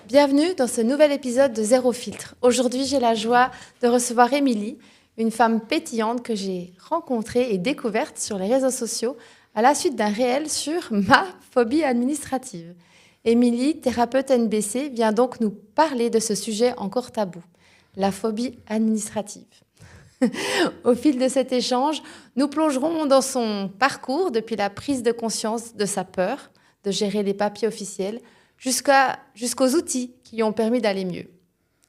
Bienvenue dans ce nouvel épisode de Zéro Filtre. Aujourd'hui, j'ai la joie de recevoir Émilie, une femme pétillante que j'ai rencontrée et découverte sur les réseaux sociaux à la suite d'un réel sur ma phobie administrative. Émilie, thérapeute NBC, vient donc nous parler de ce sujet encore tabou, la phobie administrative. Au fil de cet échange, nous plongerons dans son parcours depuis la prise de conscience de sa peur de gérer les papiers officiels jusqu'aux outils qui lui ont permis d'aller mieux.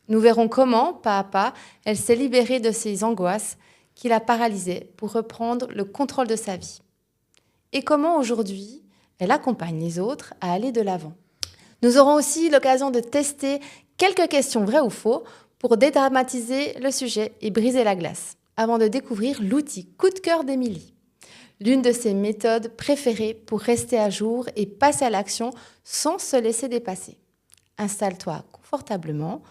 Nous verrons comment, pas à pas, elle s'est libérée de ces angoisses qui la paralysaient pour reprendre le contrôle de sa vie. Et comment aujourd'hui, elle accompagne les autres à aller de l'avant. Nous aurons aussi l'occasion de tester quelques questions vraies ou faux pour dédramatiser le sujet et briser la glace, avant de découvrir l'outil coup de cœur d'Émilie. L'une de ses méthodes préférées pour rester à jour et passer à l'action sans se laisser dépasser. Installe-toi confortablement,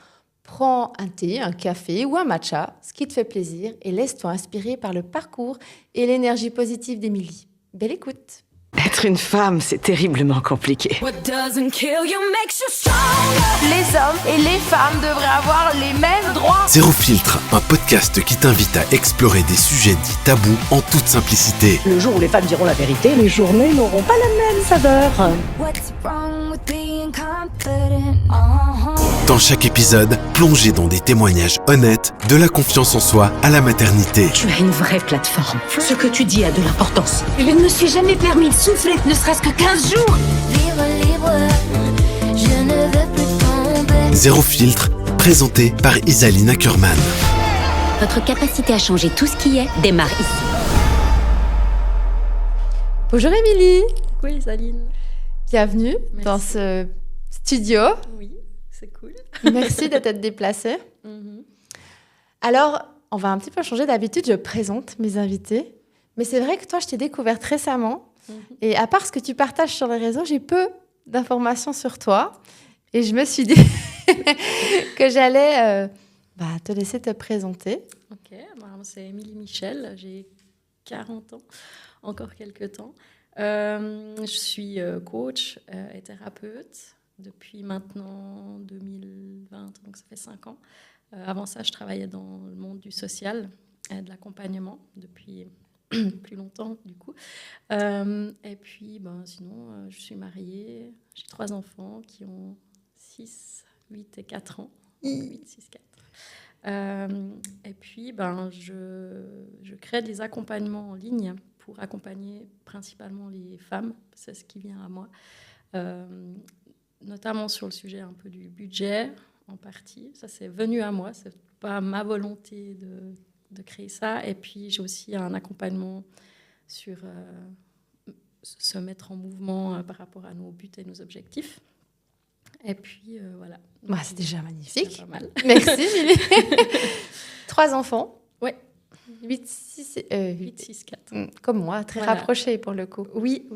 prends un thé, un café ou un matcha, ce qui te fait plaisir, et laisse-toi inspirer par le parcours et l'énergie positive d'Émilie. Belle écoute! Être une femme, c'est terriblement compliqué. Les hommes et les femmes devraient avoir les mêmes droits. Zéro Filtre, un podcast qui t'invite à explorer des sujets dits tabous en toute simplicité. Le jour où les femmes diront la vérité, les journées n'auront pas la même saveur. Dans chaque épisode, plongez dans des témoignages honnêtes, de la confiance en soi à la maternité. Tu as une vraie plateforme. Ce que tu dis a de l'importance. Je ne me suis jamais permis de souffler, ne serait-ce que 15 jours. Libre, je ne veux plus tomber. Zéro Filtre, présenté par Isaline Ackerman. Votre capacité à changer tout ce qui est démarre ici. Bonjour Émilie! Oui, Saline. Bienvenue Merci. dans ce studio. Oui, c'est cool. Merci de t'être déplacée. Alors, on va un petit peu changer. D'habitude, je présente mes invités. Mais c'est vrai que toi, je t'ai découverte récemment. Et à part ce que tu partages sur les réseaux, j'ai peu d'informations sur toi. Et je me suis dit que j'allais te laisser te présenter. Ok, c'est Émilie Michel, j'ai 40 ans, encore quelques temps. Je suis coach et thérapeute depuis maintenant 2020, donc ça fait 5 ans. Avant ça, je travaillais dans le monde du social et de l'accompagnement depuis plus longtemps, du coup. Et puis, sinon, je suis mariée, j'ai 3 enfants qui ont 6, 8 et 4 ans. 8, 6, 4. Et puis, je crée des accompagnements en ligne pour accompagner principalement les femmes. C'est ce qui vient à moi. Notamment sur le sujet un peu du budget, en partie. Ça, c'est venu à moi. C'est pas ma volonté de créer ça. Et puis, j'ai aussi un accompagnement sur se mettre en mouvement par rapport à nos buts et nos objectifs. Et puis, voilà. C'est déjà magnifique. C'est pas mal. Merci, Émilie. 3 enfants. Oui. 8, 6, 8, 6, 4. Comme moi, très Voilà. rapprochés pour le coup. Oui,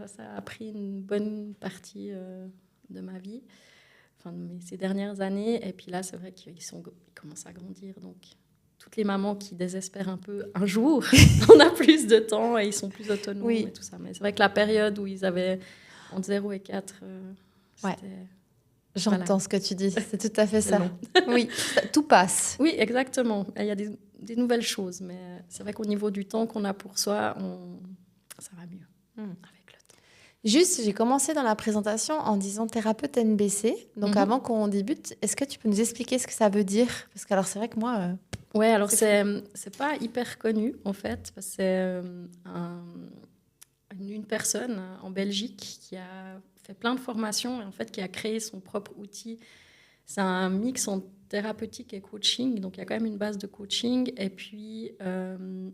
ça a pris une bonne partie de ma vie, ces dernières années. Et puis là, c'est vrai qu'ils commencent à grandir. Donc, toutes les mamans qui désespèrent un peu, un jour, on a plus de temps et ils sont plus autonomes et tout ça. Mais c'est vrai que la période où ils avaient entre 0 et 4, c'était... J'entends ce que tu dis, c'est tout à fait ça. long. Oui, tout passe. Oui, exactement. Il y a des nouvelles choses, mais c'est vrai qu'au niveau du temps qu'on a pour soi, ça va mieux avec le temps. Juste, j'ai commencé dans la présentation en disant thérapeute NBC. Donc avant qu'on débute, est-ce que tu peux nous expliquer ce que ça veut dire? Parce que alors c'est vrai que moi... Ouais, alors c'est pas hyper connu en fait, parce que c'est une personne en Belgique qui a fait plein de formations et en fait qui a créé son propre outil. C'est un mix entre thérapeutique et coaching, donc il y a quand même une base de coaching et puis une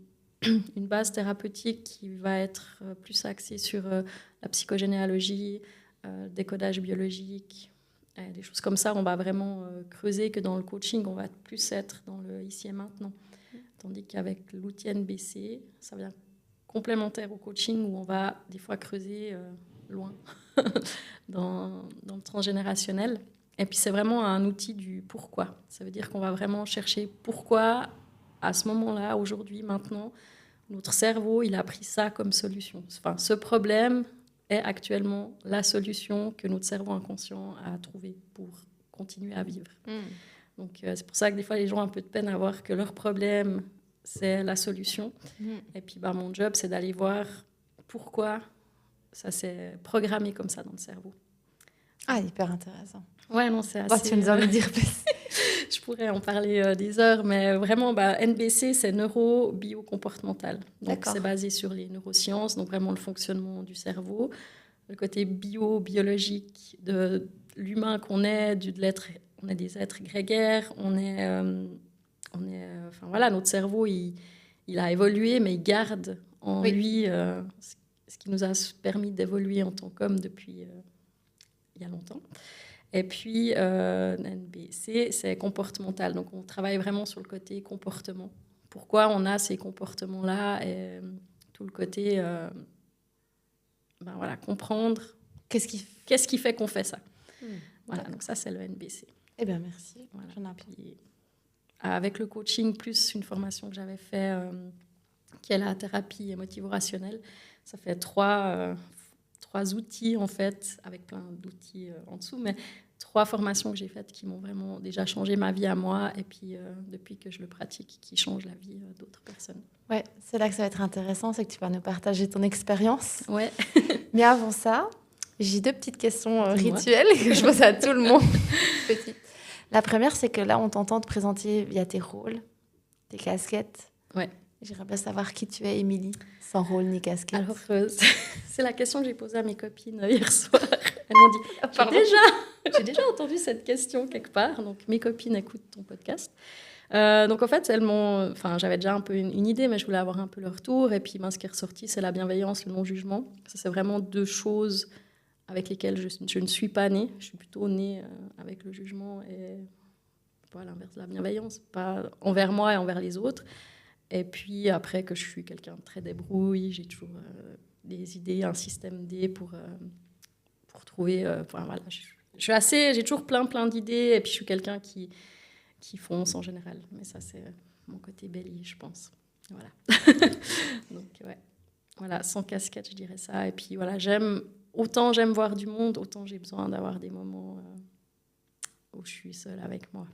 base thérapeutique qui va être plus axée sur la psychogénéalogie, décodage biologique, des choses comme ça. On va vraiment creuser, que dans le coaching, on va plus être dans le ici et maintenant. Tandis qu'avec l'outil NBC, ça vient complémentaire au coaching où on va des fois creuser loin dans le transgénérationnel. Et puis c'est vraiment un outil du pourquoi. Ça veut dire qu'on va vraiment chercher pourquoi à ce moment-là, aujourd'hui, maintenant, notre cerveau, il a pris ça comme solution. Enfin, ce problème est actuellement la solution que notre cerveau inconscient a trouvée pour continuer à vivre. Donc, c'est pour ça que des fois, les gens ont un peu de peine à voir que leur problème, c'est la solution. Et puis, mon job, c'est d'aller voir pourquoi ça s'est programmé comme ça dans le cerveau. Ah, hyper intéressant. Ouais, non, c'est assez... Tu veux nous en dire plus? Je pourrais en parler des heures, mais vraiment, NBC, c'est neuro-bio-comportemental. Donc, c'est basé sur les neurosciences, donc vraiment le fonctionnement du cerveau, le côté biologique de l'humain qu'on est, de l'être. On est des êtres grégaires, enfin voilà, notre cerveau, il a évolué, mais il garde en lui ce qui nous a permis d'évoluer en tant qu'homme depuis il y a longtemps. Et puis, NBC, c'est comportemental. Donc, on travaille vraiment sur le côté comportement. Pourquoi on a ces comportements-là et tout le côté, comprendre qu'est-ce qui fait qu'on fait ça. Voilà, donc ça, c'est le NBC. Eh bien, merci. Voilà. J'en ai appris. Avec le coaching, plus une formation que j'avais fait, qui est la thérapie émotivo-rationnelle, ça fait trois outils, en fait, avec plein d'outils en dessous, mais 3 formations que j'ai faites qui m'ont vraiment déjà changé ma vie à moi, et puis depuis que je le pratique, qui changent la vie d'autres personnes. Ouais, c'est là que ça va être intéressant, c'est que tu vas nous partager ton expérience. Ouais. Mais avant ça, j'ai 2 petites questions rituelles que je pose à tout le monde. Petite. La première, c'est que là, on t'entend te présenter via tes rôles, tes casquettes. Ouais. J'aimerais bien savoir qui tu es, Émilie, sans rôle ni casquette. Alors, c'est la question que j'ai posée à mes copines hier soir. Elles m'ont dit, j'ai déjà entendu cette question quelque part. Donc, mes copines écoutent ton podcast. Donc, en fait, j'avais déjà un peu une idée, mais je voulais avoir un peu le retour. Et puis, ce qui est ressorti, c'est la bienveillance, le non-jugement. Ça, c'est vraiment 2 choses avec lesquelles je ne suis pas née. Je suis plutôt née avec le jugement et pas l'inverse de la bienveillance, pas envers moi et envers les autres. Et puis après, que je suis quelqu'un de très débrouille, j'ai toujours des idées, un système D pour trouver... voilà, j'ai toujours plein d'idées, et puis je suis quelqu'un qui fonce en général. Mais ça, c'est mon côté belly, je pense. Voilà. Donc, ouais. Voilà, sans casquette, je dirais ça. Et puis voilà, autant j'aime voir du monde, autant j'ai besoin d'avoir des moments où je suis seule avec moi.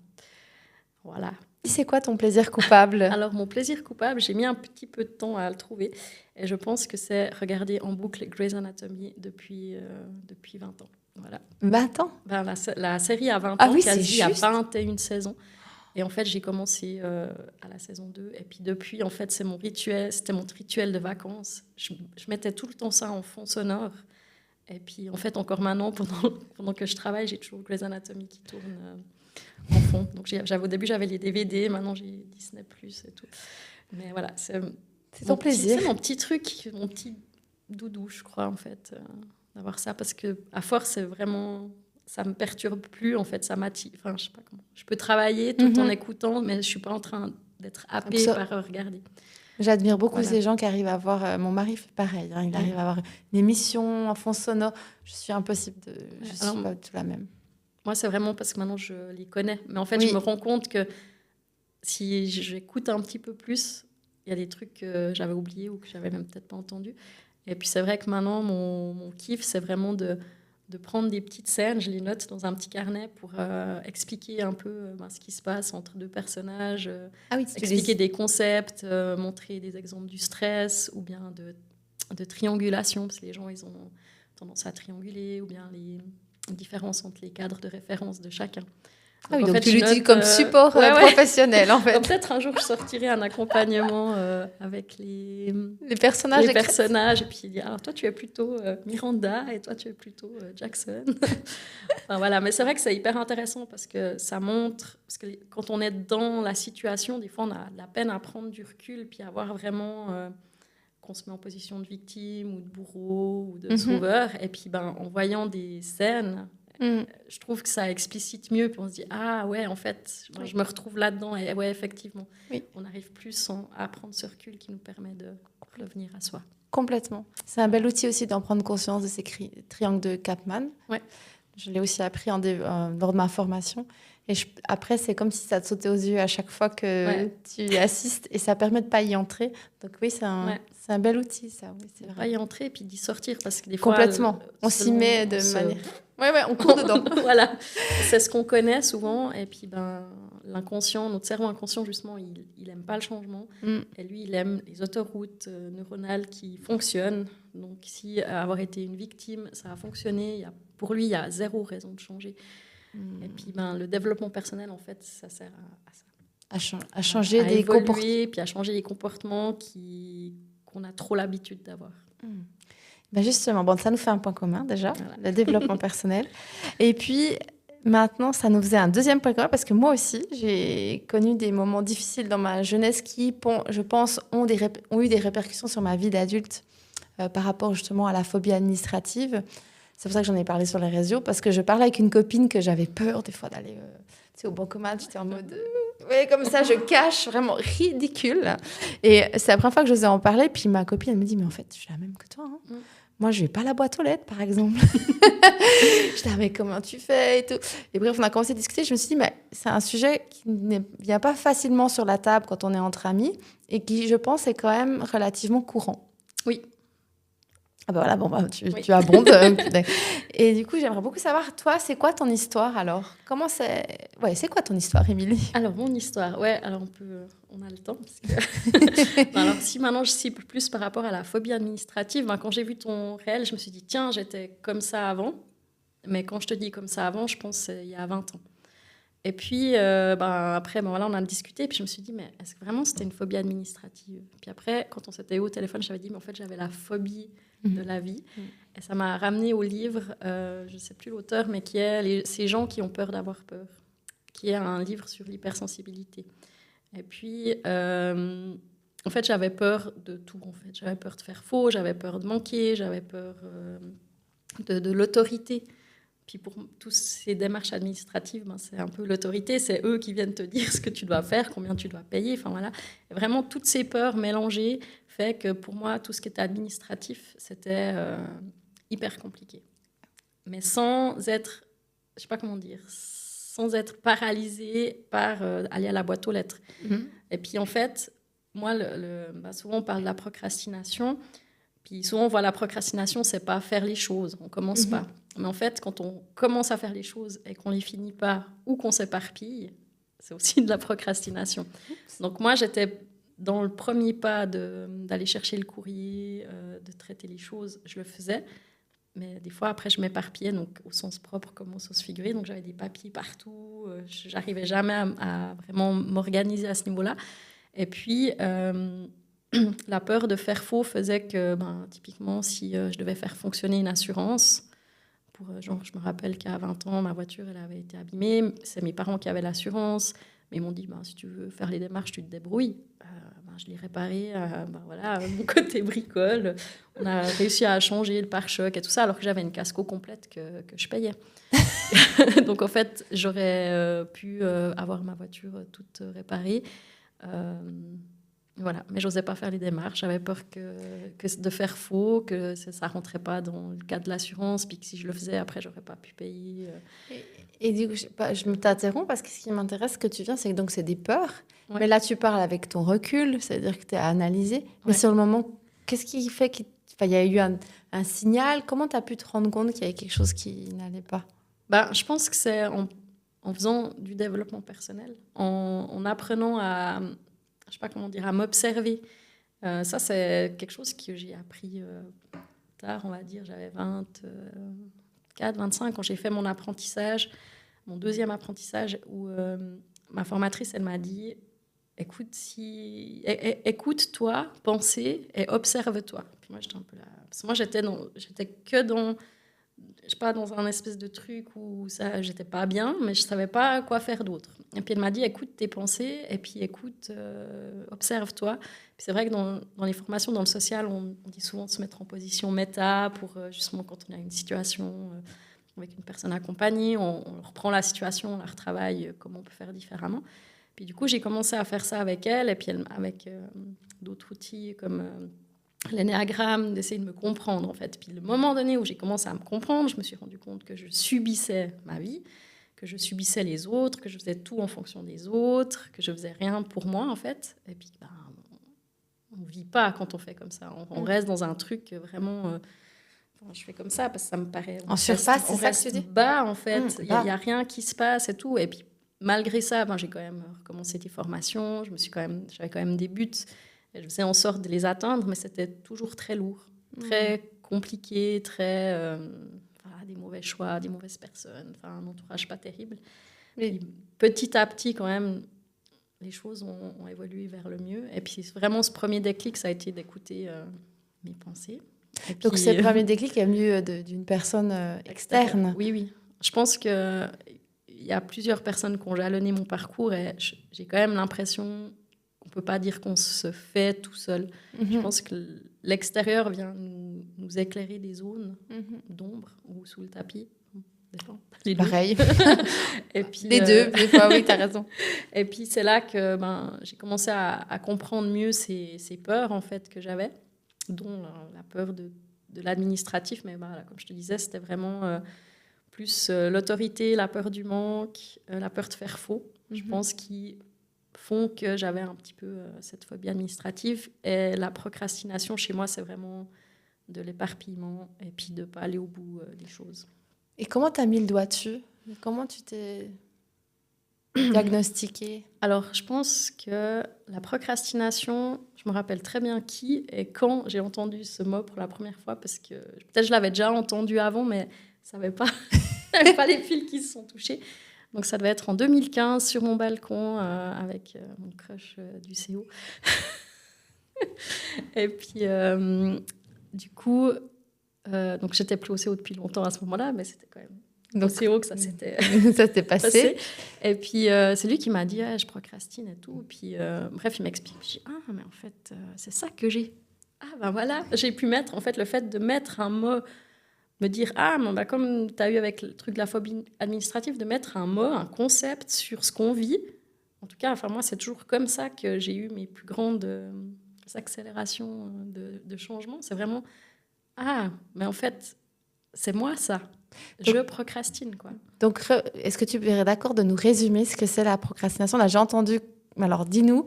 Voilà. C'est quoi ton plaisir coupable? Alors, mon plaisir coupable, j'ai mis un petit peu de temps à le trouver. Et je pense que c'est regarder en boucle Grey's Anatomy depuis 20 ans. Voilà. 20 ans? La série a 20 ans, oui, quasi, c'est il y a juste. 21 saisons. Et en fait, j'ai commencé à la saison 2. Et puis depuis, en fait, c'était mon rituel de vacances. Je mettais tout le temps ça en fond sonore. Et puis, en fait, encore maintenant, pendant que je travaille, j'ai toujours Grey's Anatomy qui tourne en fond. Donc, au début, j'avais les DVD. Maintenant, j'ai Disney+, et tout. Mais voilà, c'est ton plaisir. C'est mon petit truc, mon petit doudou, je crois, en fait, d'avoir ça. Parce qu'à force, c'est vraiment... Ça me perturbe plus, en fait, ça m'attire. Enfin, je sais pas comment. Je peux travailler tout en écoutant, mais je suis pas en train d'être happée par regarder. J'admire beaucoup ces gens qui arrivent à voir... mon mari fait pareil. Il arrive à avoir une émission en fond sonore. Je suis impossible de... Je suis pas tout la même. Moi, c'est vraiment parce que maintenant, je les connais. Mais en fait, je me rends compte que si j'écoute un petit peu plus, il y a des trucs que j'avais oubliés ou que j'avais même peut-être pas entendus. Et puis, c'est vrai que maintenant, mon kiff, c'est vraiment de prendre des petites scènes, je les note dans un petit carnet pour expliquer un peu ce qui se passe entre 2 personnages, expliquer des concepts, montrer des exemples du stress ou bien de triangulation, parce que les gens, ils ont tendance à trianguler, ou bien les différences entre les cadres de référence de chacun. Donc, en fait, tu l'utilises comme support professionnel, en fait. Donc, peut-être un jour, je sortirai un accompagnement avec les personnages. Et puis, il dit, alors toi, tu es plutôt Miranda et toi, tu es plutôt Jackson. Enfin, voilà. Mais c'est vrai que c'est hyper intéressant parce que ça montre... Parce que quand on est dans la situation, des fois, on a de la peine à prendre du recul puis à voir vraiment qu'on se met en position de victime ou de bourreau ou de sauveur. Et puis, en voyant des scènes... Je trouve que ça explicite mieux, puis on se dit ah ouais, en fait je me retrouve là-dedans, et ouais, effectivement on arrive plus à prendre ce recul qui nous permet de revenir à soi. Complètement. C'est un bel outil aussi d'en prendre conscience de ces triangles de Kapman. Je l'ai aussi appris lors de ma formation. Après, c'est comme si ça te sautait aux yeux à chaque fois que tu assistes et ça permet de ne pas y entrer. Donc oui, c'est un bel outil, ça. Oui, c'est vrai. Pas y entrer et puis d'y sortir parce que des Complètement. fois... On s'y met de manière... Ouais, on court dedans. Voilà. C'est ce qu'on connaît souvent. Et puis, l'inconscient, notre cerveau inconscient, justement, il aime pas le changement. Et lui, il aime les autoroutes neuronales qui fonctionnent. Donc, si avoir été une victime, ça a fonctionné, pour lui, il y a zéro raison de changer. Et puis, le développement personnel, en fait, ça sert à ça. À changer des comportements. Puis à changer les comportements qu'on a trop l'habitude d'avoir. Justement, ça nous fait un point commun déjà, le développement personnel. Et puis, maintenant, ça nous faisait un deuxième point commun parce que moi aussi, j'ai connu des moments difficiles dans ma jeunesse qui, je pense, ont eu des répercussions sur ma vie d'adulte par rapport justement à la phobie administrative. C'est pour ça que j'en ai parlé sur les réseaux, parce que je parlais avec une copine que j'avais peur des fois d'aller au bancomat. J'étais en mode... Oui, comme ça, je cache, vraiment ridicule. Et c'est la première fois que j'osais en parler. Puis ma copine, elle me dit, mais en fait, je suis la même que toi. Hein. Moi, je vais pas à la boîte aux lettres, par exemple. Je dis, mais comment tu fais et tout. Et bref, on a commencé à discuter. Je me suis dit, mais c'est un sujet qui ne vient pas facilement sur la table quand on est entre amis et qui, je pense, est quand même relativement courant. Oui. Ah bah voilà, tu abondes. Et du coup, j'aimerais beaucoup savoir, toi, c'est quoi ton histoire alors ? C'est quoi ton histoire, Émilie ? Alors, mon histoire, alors on a le temps. Parce que... alors, si maintenant je cible plus par rapport à la phobie administrative, quand j'ai vu ton réel, je me suis dit, tiens, j'étais comme ça avant. Mais quand je te dis comme ça avant, je pense il y a 20 ans. Et puis, après, on a discuté. Puis je me suis dit, mais est-ce que vraiment c'était une phobie administrative ? Puis après, quand on s'était eu au téléphone, je t'avais dit, mais en fait, j'avais la phobie de la vie. Et ça m'a ramené au livre, je ne sais plus l'auteur, mais qui est Ces gens qui ont peur d'avoir peur, qui est un livre sur l'hypersensibilité. Et puis, en fait, j'avais peur de tout. En fait. J'avais peur de faire faux, j'avais peur de manquer, j'avais peur de l'autorité. Puis pour toutes ces démarches administratives, c'est un peu l'autorité, c'est eux qui viennent te dire ce que tu dois faire, combien tu dois payer. Enfin voilà, et vraiment toutes ces peurs mélangées fait que pour moi tout ce qui était administratif, c'était hyper compliqué. Mais sans être, je sais pas comment dire, sans être paralysée par aller à la boîte aux lettres. Et puis en fait, moi, souvent on parle de la procrastination. Puis souvent, on voit la procrastination, c'est pas faire les choses, on commence pas. Mais en fait, quand on commence à faire les choses et qu'on les finit pas ou qu'on s'éparpille, c'est aussi de la procrastination. Donc moi, j'étais dans le premier pas d'aller chercher le courrier, de traiter les choses, je le faisais. Mais des fois, après, je m'éparpillais, donc au sens propre comme au sens figuré. Donc j'avais des papiers partout, j'arrivais jamais à vraiment m'organiser à ce niveau-là. Et puis... la peur de faire faux faisait que, typiquement, si je devais faire fonctionner une assurance, je me rappelle qu'à 20 ans, ma voiture elle avait été abîmée, c'est mes parents qui avaient l'assurance, mais ils m'ont dit, si tu veux faire les démarches, tu te débrouilles. Je l'ai réparé, mon côté bricole. On a réussi à changer le pare-choc et tout ça, alors que j'avais une casco complète que je payais. Donc, en fait, j'aurais pu avoir ma voiture toute réparée. Voilà, mais j'osais pas faire les démarches. J'avais peur que de faire faux, que ça rentrait pas dans le cadre de l'assurance, puis que si je le faisais, après, j'aurais pas pu payer. Et du coup, je me t'interromps parce que ce qui m'intéresse, ce que tu viens, c'est que donc c'est des peurs. Ouais. Mais là, tu parles avec ton recul, c'est-à-dire que tu as analysé. Mais sur le moment, qu'est-ce qui fait qu'il y a eu un signal ? Comment tu as pu te rendre compte qu'il y avait quelque chose qui n'allait pas ? Je pense que c'est en faisant du développement personnel, en apprenant à... je sais pas comment dire, à m'observer. Ça, c'est quelque chose que j'ai appris tard, on va dire. J'avais 24, 25 quand j'ai fait mon apprentissage, mon deuxième apprentissage, où ma formatrice, elle m'a dit, écoute-toi, pensez et observe-toi. Puis moi, j'étais un peu là... Parce que moi, j'étais que dans... Je sais pas, dans un espèce de truc où j'étais pas bien, mais je savais pas quoi faire d'autre. Et puis elle m'a dit, écoute tes pensées, et puis observe-toi. Puis c'est vrai que dans les formations, dans le social, on dit souvent de se mettre en position méta pour justement quand on a une situation avec une personne accompagnée, on reprend la situation, on la retravaille, comment on peut faire différemment. Puis du coup, j'ai commencé à faire ça avec elle, et puis avec d'autres outils comme... l'énéagramme, d'essayer de me comprendre en fait. Puis le moment donné où j'ai commencé à me comprendre, je me suis rendu compte que je subissais ma vie. que je subissais les autres, que je faisais tout en fonction des autres, que je faisais rien pour moi, en fait. Et puis, on ne vit pas quand on fait comme ça. On reste dans un truc vraiment... je fais comme ça parce que ça me paraît... En surface, c'est ça que tu dis ? Bas, en fait. Il n'y a rien qui se passe et tout. Et puis, malgré ça, j'ai quand même recommencé des formations. J'avais quand même des buts. Et je faisais en sorte de les atteindre, mais c'était toujours très lourd, très compliqué, très... des mauvais choix, des mauvaises personnes, un entourage pas terrible. Et petit à petit, quand même, les choses ont évolué vers le mieux. Et puis, vraiment, ce premier déclic, ça a été d'écouter mes pensées. Et donc, puis, ce premier déclic est venu d'une personne externe. Oui. Je pense qu'il y a plusieurs personnes qui ont jalonné mon parcours et j'ai quand même l'impression qu'on ne peut pas dire qu'on se fait tout seul. Je pense que l'extérieur vient nous éclairer des zones d'ombre ou sous le tapis. Les pareil. Et puis, les deux, des fois, oui, tu as raison. Et puis, c'est là que j'ai commencé à comprendre mieux ces peurs, en fait, que j'avais, dont la peur de l'administratif. Mais comme je te disais, c'était vraiment plus l'autorité, la peur du manque, la peur de faire faux, je pense, qui font que j'avais un petit peu cette phobie administrative. Et la procrastination, chez moi, c'est vraiment de l'éparpillement et puis de ne pas aller au bout des choses. Et comment tu as mis le doigt dessus ? Comment tu t'es diagnostiquée ? Alors, je pense que la procrastination, je me rappelle très bien qui et quand j'ai entendu ce mot pour la première fois, parce que peut-être je l'avais déjà entendu avant, mais ça n'avait pas, pas les fils qui se sont touchés. Donc, ça devait être en 2015 sur mon balcon avec mon crush du CO. Et puis, du coup, donc j'étais plus au CO depuis longtemps à ce moment-là, mais c'était quand même au CO que ça s'était passé. Et puis, c'est lui qui m'a dit je procrastine et tout. Et puis, bref, il m'explique. J'ai dit mais en fait, c'est ça que j'ai. Voilà, j'ai pu mettre, en fait, le fait de mettre un mot, me dire comme tu as eu avec le truc de la phobie administrative, de mettre un mot, un concept sur ce qu'on vit. En tout cas, moi, c'est toujours comme ça que j'ai eu mes plus grandes accélérations de changement. C'est vraiment mais en fait, c'est moi ça. Je procrastine, quoi. Donc, est-ce que tu serais d'accord de nous résumer ce que c'est la procrastination ? Là, j'ai entendu, alors dis-nous,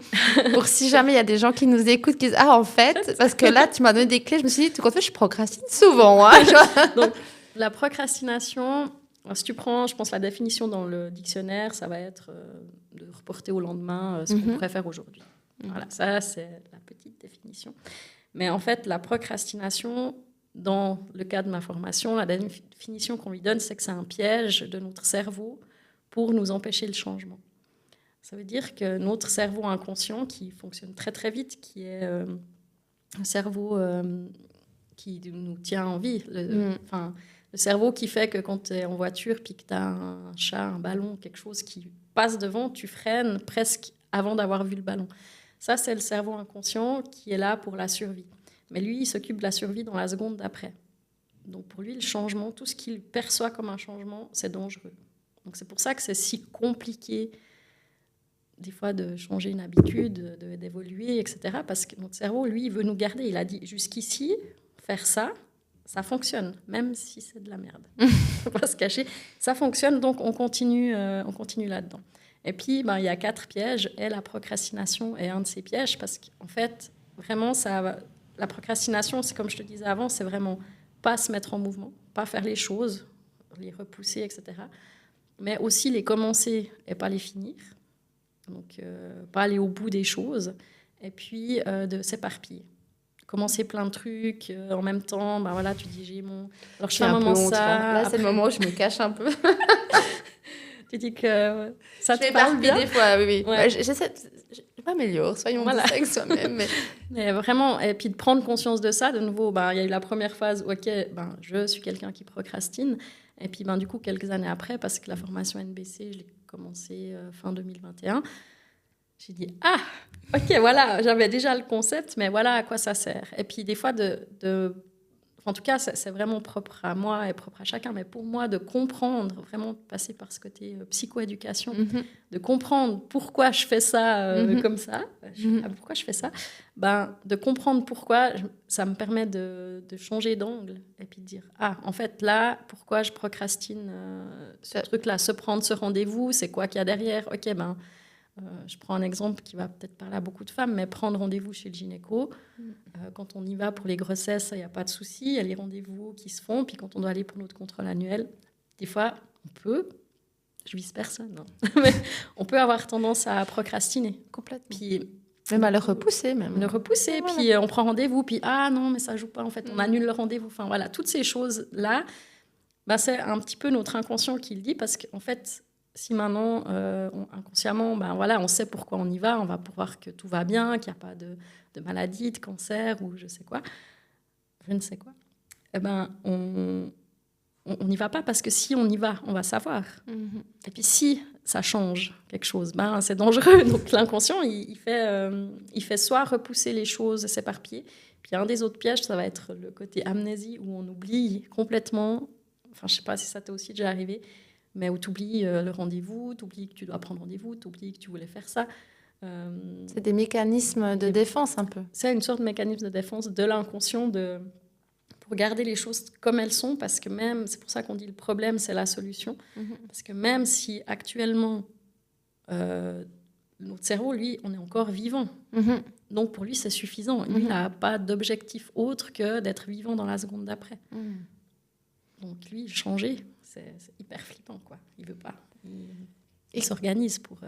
pour si jamais il y a des gens qui nous écoutent, qui disent en fait, parce que là, tu m'as donné des clés, je me suis dit, tout compte fait, je procrastine souvent. Donc, la procrastination, si tu prends, je pense, la définition dans le dictionnaire, ça va être de reporter au lendemain ce qu'on pourrait faire aujourd'hui. Voilà, ça, c'est la petite définition. Mais en fait, la procrastination, dans le cas de ma formation, la définition qu'on lui donne, c'est que c'est un piège de notre cerveau pour nous empêcher le changement. Ça veut dire que notre cerveau inconscient, qui fonctionne très très vite, qui est un cerveau qui nous tient en vie, le cerveau qui fait que quand tu es en voiture puis que tu as un chat, un ballon, quelque chose qui passe devant, tu freines presque avant d'avoir vu le ballon. Ça, c'est le cerveau inconscient qui est là pour la survie. Mais lui, il s'occupe de la survie dans la seconde d'après. Donc pour lui, le changement, tout ce qu'il perçoit comme un changement, c'est dangereux. Donc c'est pour ça que c'est si compliqué, des fois, de changer une habitude, d'évoluer, etc. Parce que notre cerveau, lui, il veut nous garder. Il a dit, jusqu'ici, faire ça, ça fonctionne, même si c'est de la merde. Il ne faut pas se cacher. Ça fonctionne, donc on continue là-dedans. Et puis, il y a 4 pièges, et la procrastination est un de ces pièges, parce qu'en fait, vraiment, la procrastination, c'est comme je te disais avant, c'est vraiment pas se mettre en mouvement, pas faire les choses, les repousser, etc. Mais aussi les commencer et pas les finir. Donc, pas aller au bout des choses. Et puis, de s'éparpiller. Commencer plein de trucs en même temps. Voilà, tu dis, j'ai mon... Alors, je fais un moment honte, ça. Là, après... c'est le moment où je me cache un peu. Tu dis que ça te parle bien. Des fois, oui. Ouais. J'essaie... Je m'améliore, soyons honnêtes avec soi-même. Mais vraiment, et puis de prendre conscience de ça, de nouveau, il y a eu la première phase où, je suis quelqu'un qui procrastine. Et puis, du coup, quelques années après, parce que la formation NBC, je l'ai commencée fin 2021, j'ai dit, j'avais déjà le concept, mais voilà à quoi ça sert. Et puis, des fois, en tout cas, c'est vraiment propre à moi et propre à chacun, mais pour moi, de comprendre, vraiment de passer par ce côté psychoéducation, de comprendre pourquoi je fais ça comme ça, pourquoi je fais ça, de comprendre pourquoi, ça me permet de changer d'angle et puis de dire, en fait, là, pourquoi je procrastine ce truc-là, se prendre ce rendez-vous, c'est quoi qu'il y a derrière? Ok, je prends un exemple qui va peut-être parler à beaucoup de femmes, mais prendre rendez-vous chez le gynéco, quand on y va pour les grossesses, il n'y a pas de souci, il y a les rendez-vous qui se font, puis quand on doit aller pour notre contrôle annuel, des fois, je vise personne, mais on peut avoir tendance à procrastiner. Complètement. Puis, même à le repousser, puis on prend rendez-vous, puis non, mais ça ne joue pas, en fait, on annule le rendez-vous. Enfin, voilà, toutes ces choses-là, c'est un petit peu notre inconscient qui le dit, parce qu'en fait, si maintenant, inconsciemment, on sait pourquoi on y va, on va voir que tout va bien, qu'il n'y a pas de maladie, de cancer ou je ne sais quoi, on n'y va pas parce que si on y va, on va savoir. Et puis si ça change quelque chose, c'est dangereux. Donc l'inconscient, il fait soit repousser les choses, s'éparpiller. Puis un des autres pièges, ça va être le côté amnésie où on oublie complètement, enfin je ne sais pas si ça t'est aussi déjà arrivé, mais où tu oublies le rendez-vous, tu oublies que tu dois prendre rendez-vous, tu oublies que tu voulais faire ça. C'est des mécanismes de défense un peu. C'est une sorte de mécanisme de défense de l'inconscient pour garder les choses comme elles sont, parce que même, c'est pour ça qu'on dit le problème, c'est la solution. Parce que même si actuellement, notre cerveau, lui, on est encore vivant. Donc pour lui, c'est suffisant. Lui, il n'a pas d'objectif autre que d'être vivant dans la seconde d'après. Donc lui, changer, c'est hyper flippant, quoi. Il veut pas. Il s'organise pour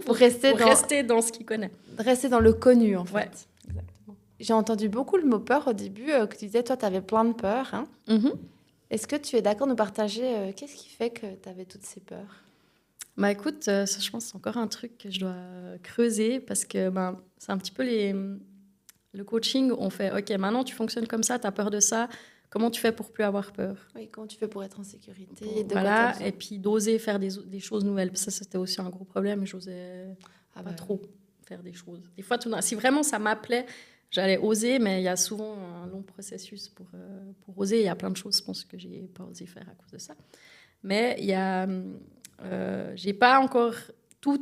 rester dans ce qu'il connaît. Rester dans le connu, en fait. Ouais, exactement. J'ai entendu beaucoup le mot peur au début, que tu disais, toi, tu avais plein de peurs. Hein. Est-ce que tu es d'accord de nous partager qu'est-ce qui fait que tu avais toutes ces peurs? Écoute, ça, je pense que c'est encore un truc que je dois creuser parce que c'est un petit peu le coaching. On fait, OK, maintenant tu fonctionnes comme ça, tu as peur de ça. Comment tu fais pour plus avoir peur? Oui, comment tu fais pour être en sécurité? Voilà, et puis d'oser faire des choses nouvelles. Ça, c'était aussi un gros problème. J'osais pas trop faire des choses. Des fois, si vraiment ça m'appelait, j'allais oser, mais il y a souvent un long processus pour oser. Il y a plein de choses, je pense, que je n'ai pas osé faire à cause de ça. Mais il y a... j'ai pas encore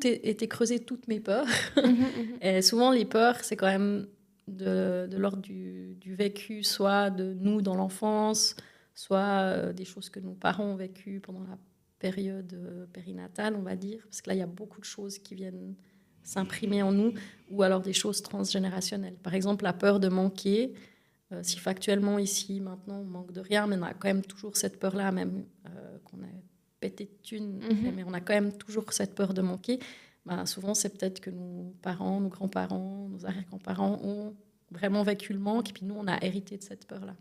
été creusé toutes mes peurs. Et souvent, les peurs, c'est quand même de l'ordre du vécu, soit de nous dans l'enfance, soit des choses que nos parents ont vécues pendant la période périnatale, on va dire. Parce que là, il y a beaucoup de choses qui viennent s'imprimer en nous, ou alors des choses transgénérationnelles. Par exemple, la peur de manquer. Si factuellement, ici, maintenant, on manque de rien, mais on a quand même toujours cette peur-là, même qu'on a pété de thunes, mais on a quand même toujours cette peur de manquer. Souvent, c'est peut-être que nos parents, nos grands-parents, nos arrière-grands-parents ont vraiment vécu le manque, et puis nous, on a hérité de cette peur-là.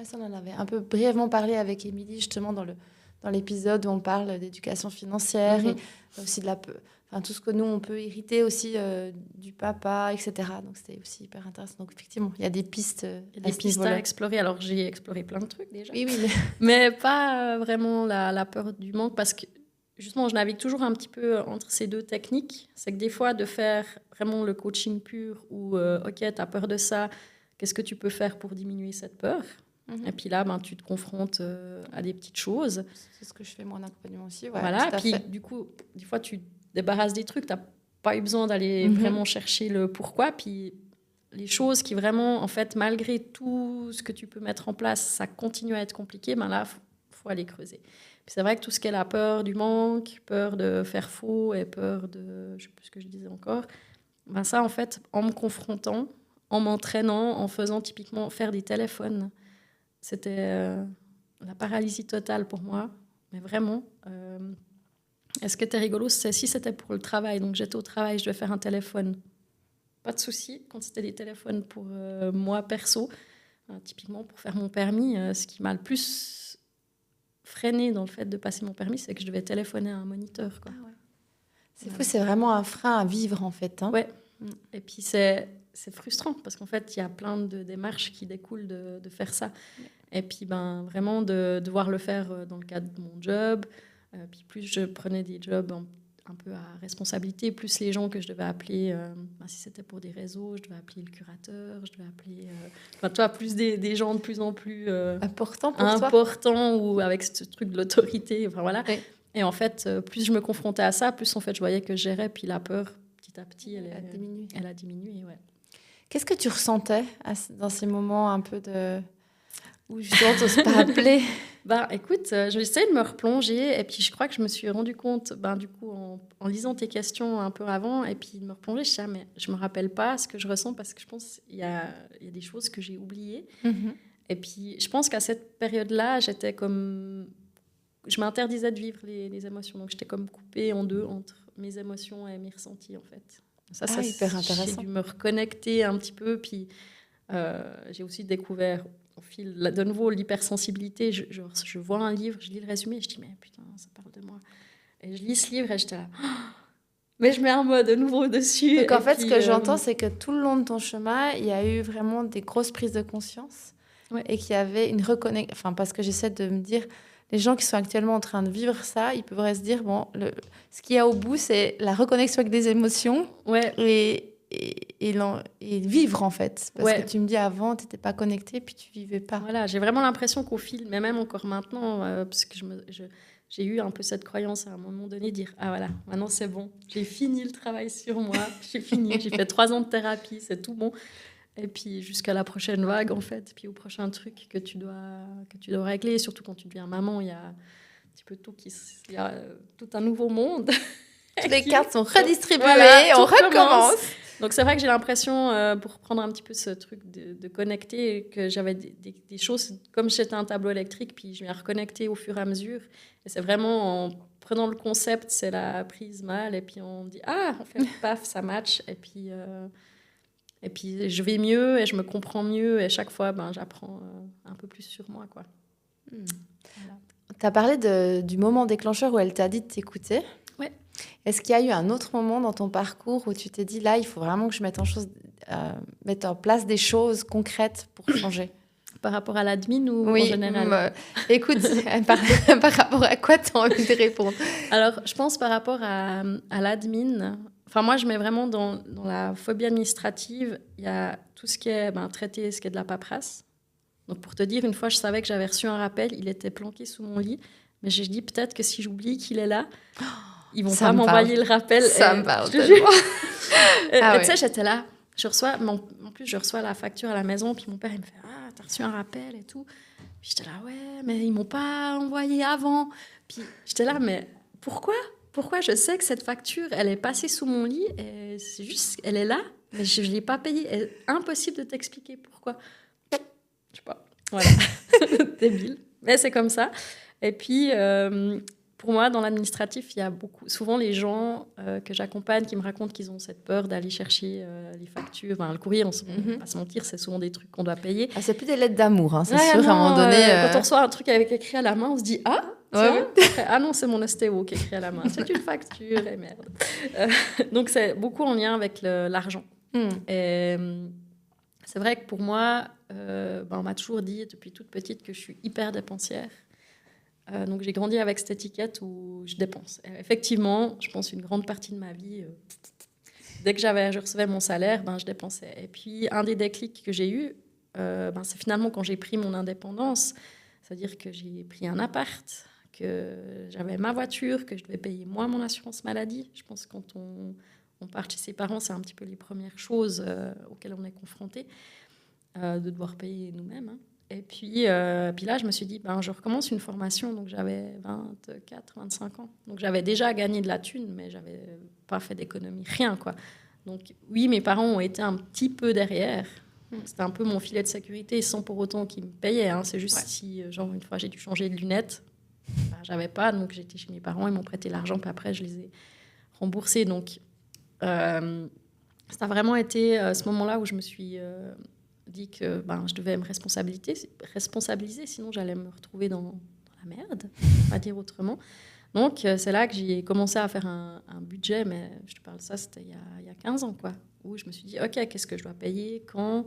Ça, on en avait un peu brièvement parlé avec Émilie, justement, dans l'épisode où on parle d'éducation financière et aussi de tout ce que nous, on peut hériter aussi du papa, etc. Donc, c'était aussi hyper intéressant. Donc, effectivement, il y a des pistes à explorer. Alors, j'ai exploré plein de trucs déjà. Oui. Mais pas vraiment la peur du manque, parce que justement, je navigue toujours un petit peu entre ces deux techniques. C'est que des fois, de faire vraiment le coaching pur où, OK, tu as peur de ça, qu'est-ce que tu peux faire pour diminuer cette peur? Et puis là, tu te confrontes à des petites choses. C'est ce que je fais moi en accompagnement aussi. Ouais, voilà, puis du coup, des fois, tu débarrasses des trucs, tu n'as pas eu besoin d'aller vraiment chercher le pourquoi. Puis les choses qui vraiment, en fait, malgré tout ce que tu peux mettre en place, ça continue à être compliqué, là, faut aller creuser. Puis c'est vrai que tout ce qui est la peur du manque, peur de faire faux et peur de... Je ne sais plus ce que je disais encore. Ça, en fait, en me confrontant, en m'entraînant, en faisant typiquement faire des téléphones, c'était la paralysie totale pour moi. Mais vraiment. Et ce qui était rigolo, c'est si c'était pour le travail. Donc j'étais au travail, je devais faire un téléphone. Pas de souci. Quand c'était des téléphones pour moi, perso, typiquement pour faire mon permis, ce qui m'a le plus freiné dans le fait de passer mon permis, c'est que je devais téléphoner à un moniteur, quoi. C'est fou, c'est vraiment un frein à vivre, en fait. Ouais. Et puis c'est frustrant, parce qu'en fait, il y a plein de démarches qui découlent de faire ça. Et puis vraiment de devoir le faire dans le cadre de mon job. Puis plus je prenais des jobs un peu à responsabilité, plus les gens que je devais appeler, si c'était pour des réseaux, je devais appeler le curateur, je devais appeler toi, plus des gens de plus en plus Important pour toi. importants ou avec ce truc de l'autorité, enfin voilà. Oui. Et en fait, plus je me confrontais à ça, plus en fait je voyais que je gérais, puis la peur, petit à petit, elle a diminué. Ouais. Qu'est-ce que tu ressentais dans ces moments un peu où justement tu n'oses pas appeler? Écoute, j'essaie de me replonger et puis je crois que je me suis rendu compte, du coup, en lisant tes questions un peu avant et puis de me replonger, mais je me rappelle pas ce que je ressens parce que je pense qu'il y a des choses que j'ai oubliées. Mm-hmm. Et puis je pense qu'à cette période-là, j'étais comme... Je m'interdisais de vivre les émotions, donc j'étais comme coupée en deux entre mes émotions et mes ressentis, en fait. Ça, hyper intéressant. J'ai dû me reconnecter un petit peu, puis j'ai aussi découvert au fil, de nouveau, l'hypersensibilité. Je vois un livre, je lis le résumé, et je dis, mais putain, ça parle de moi. Et je lis ce livre, et j'étais là, mais je mets un mot de nouveau dessus. Donc en fait, ce que j'entends, c'est que tout le long de ton chemin, il y a eu vraiment des grosses prises de conscience, et qu'il y avait une reconnexion. Enfin, parce que j'essaie de me dire, les gens qui sont actuellement en train de vivre ça, ils pourraient se dire, ce qu'il y a au bout, c'est la reconnexion avec des émotions, et vivre, en fait. Parce que tu me dis, avant, tu n'étais pas connectée, puis tu vivais pas. Voilà, j'ai vraiment l'impression qu'au fil, mais même encore maintenant, parce que j'ai eu un peu cette croyance à un moment donné, dire, ah voilà, maintenant c'est bon, j'ai fini le travail sur moi, j'ai fait 3 ans de thérapie, c'est tout bon. Et puis jusqu'à la prochaine vague, en fait, puis au prochain truc que tu dois régler. Et surtout quand tu deviens maman, il y a un petit peu tout il y a tout un nouveau monde. Toutes les cartes sont redistribuées, on recommence. Donc c'est vrai que j'ai l'impression, pour prendre un petit peu ce truc de connecter, que j'avais des choses, comme j'étais un tableau électrique, puis je viens reconnecter au fur et à mesure. Et c'est vraiment en prenant le concept, c'est la prise mal, et puis on dit, en fait, paf, ça match, et puis je vais mieux, et je me comprends mieux, et chaque fois, j'apprends un peu plus sur moi, quoi. Voilà. Tu as parlé du moment déclencheur où elle t'a dit de t'écouter. Ouais. Est-ce qu'il y a eu un autre moment dans ton parcours où tu t'es dit, là, il faut vraiment que je mette en place des choses concrètes pour changer? Par rapport à l'admin ou en général? Écoute, par rapport à quoi tu as envie de répondre? Alors, je pense par rapport à l'admin... Enfin, moi, je mets vraiment dans la phobie administrative, il y a tout ce qui est traiter ce qui est de la paperasse. Donc, pour te dire, une fois, je savais que j'avais reçu un rappel, il était planqué sous mon lit, mais j'ai dit peut-être que si j'oublie qu'il est là, ils vont pas m'envoyer le rappel. Ça me parle tellement. Tu sais, j'étais là, en plus, je reçois la facture à la maison, puis mon père, il me fait « Ah, t'as reçu un rappel et tout ?» Puis j'étais là « Ouais, mais ils m'ont pas envoyé avant. » Puis j'étais là « Mais pourquoi je sais que cette facture, elle est passée sous mon lit et c'est juste, elle est là, mais je ne l'ai pas payée. Impossible de t'expliquer pourquoi. Je sais pas. Voilà. Débile. Mais c'est comme ça. Et puis, pour moi, dans l'administratif, il y a souvent les gens que j'accompagne qui me racontent qu'ils ont cette peur d'aller chercher les factures. Le courrier, on ne va pas se mentir, c'est souvent des trucs qu'on doit payer. C'est plus des lettres d'amour, c'est sûr, à un moment donné. Quand on reçoit un truc avec écrit à la main, on se dit « Ah !» Ah non, c'est mon ostéo qui écrit à la main. C'est une facture, et merde. Donc, c'est beaucoup en lien avec l'argent. Et c'est vrai que pour moi, on m'a toujours dit depuis toute petite que je suis hyper dépensière. Donc, j'ai grandi avec cette étiquette où je dépense. Et effectivement, je pense une grande partie de ma vie, dès que je recevais mon salaire, je dépensais. Et puis, un des déclics que j'ai eu, c'est finalement quand j'ai pris mon indépendance, c'est-à-dire que j'ai pris un appart, que j'avais ma voiture, que je devais payer moi mon assurance maladie. Je pense que quand on part chez ses parents, c'est un petit peu les premières choses auxquelles on est confronté, de devoir payer nous-mêmes. Et puis là, je me suis dit, je recommence une formation. Donc j'avais 24, 25 ans. Donc j'avais déjà gagné de la thune, mais je n'avais pas fait d'économie, rien, quoi. Donc oui, mes parents ont été un petit peu derrière. C'était un peu mon filet de sécurité, sans pour autant qu'ils me payaient. C'est juste si, une fois, j'ai dû changer de lunettes, j'avais pas, donc j'étais chez mes parents, ils m'ont prêté l'argent, puis après, je les ai remboursés. Donc, ça a vraiment été ce moment-là où je me suis dit que je devais me responsabiliser, sinon j'allais me retrouver dans la merde, on va dire autrement. Donc, c'est là que j'ai commencé à faire un budget, mais je te parle de ça, c'était il y a 15 ans, quoi, où je me suis dit, OK, qu'est-ce que je dois payer, quand,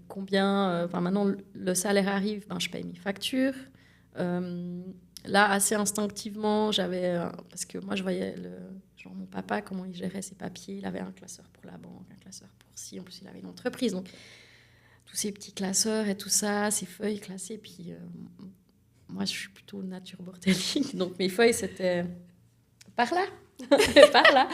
combien... maintenant, le salaire arrive, je paye mes factures. là, assez instinctivement, j'avais... parce que moi, je voyais mon papa, comment il gérait ses papiers. Il avait un classeur pour la banque, un classeur pour ci. En plus, il avait une entreprise. Donc, tous ces petits classeurs et tout ça, ces feuilles classées. Puis, moi, je suis plutôt nature bordélique. Donc, mes feuilles, c'était par là. Par là.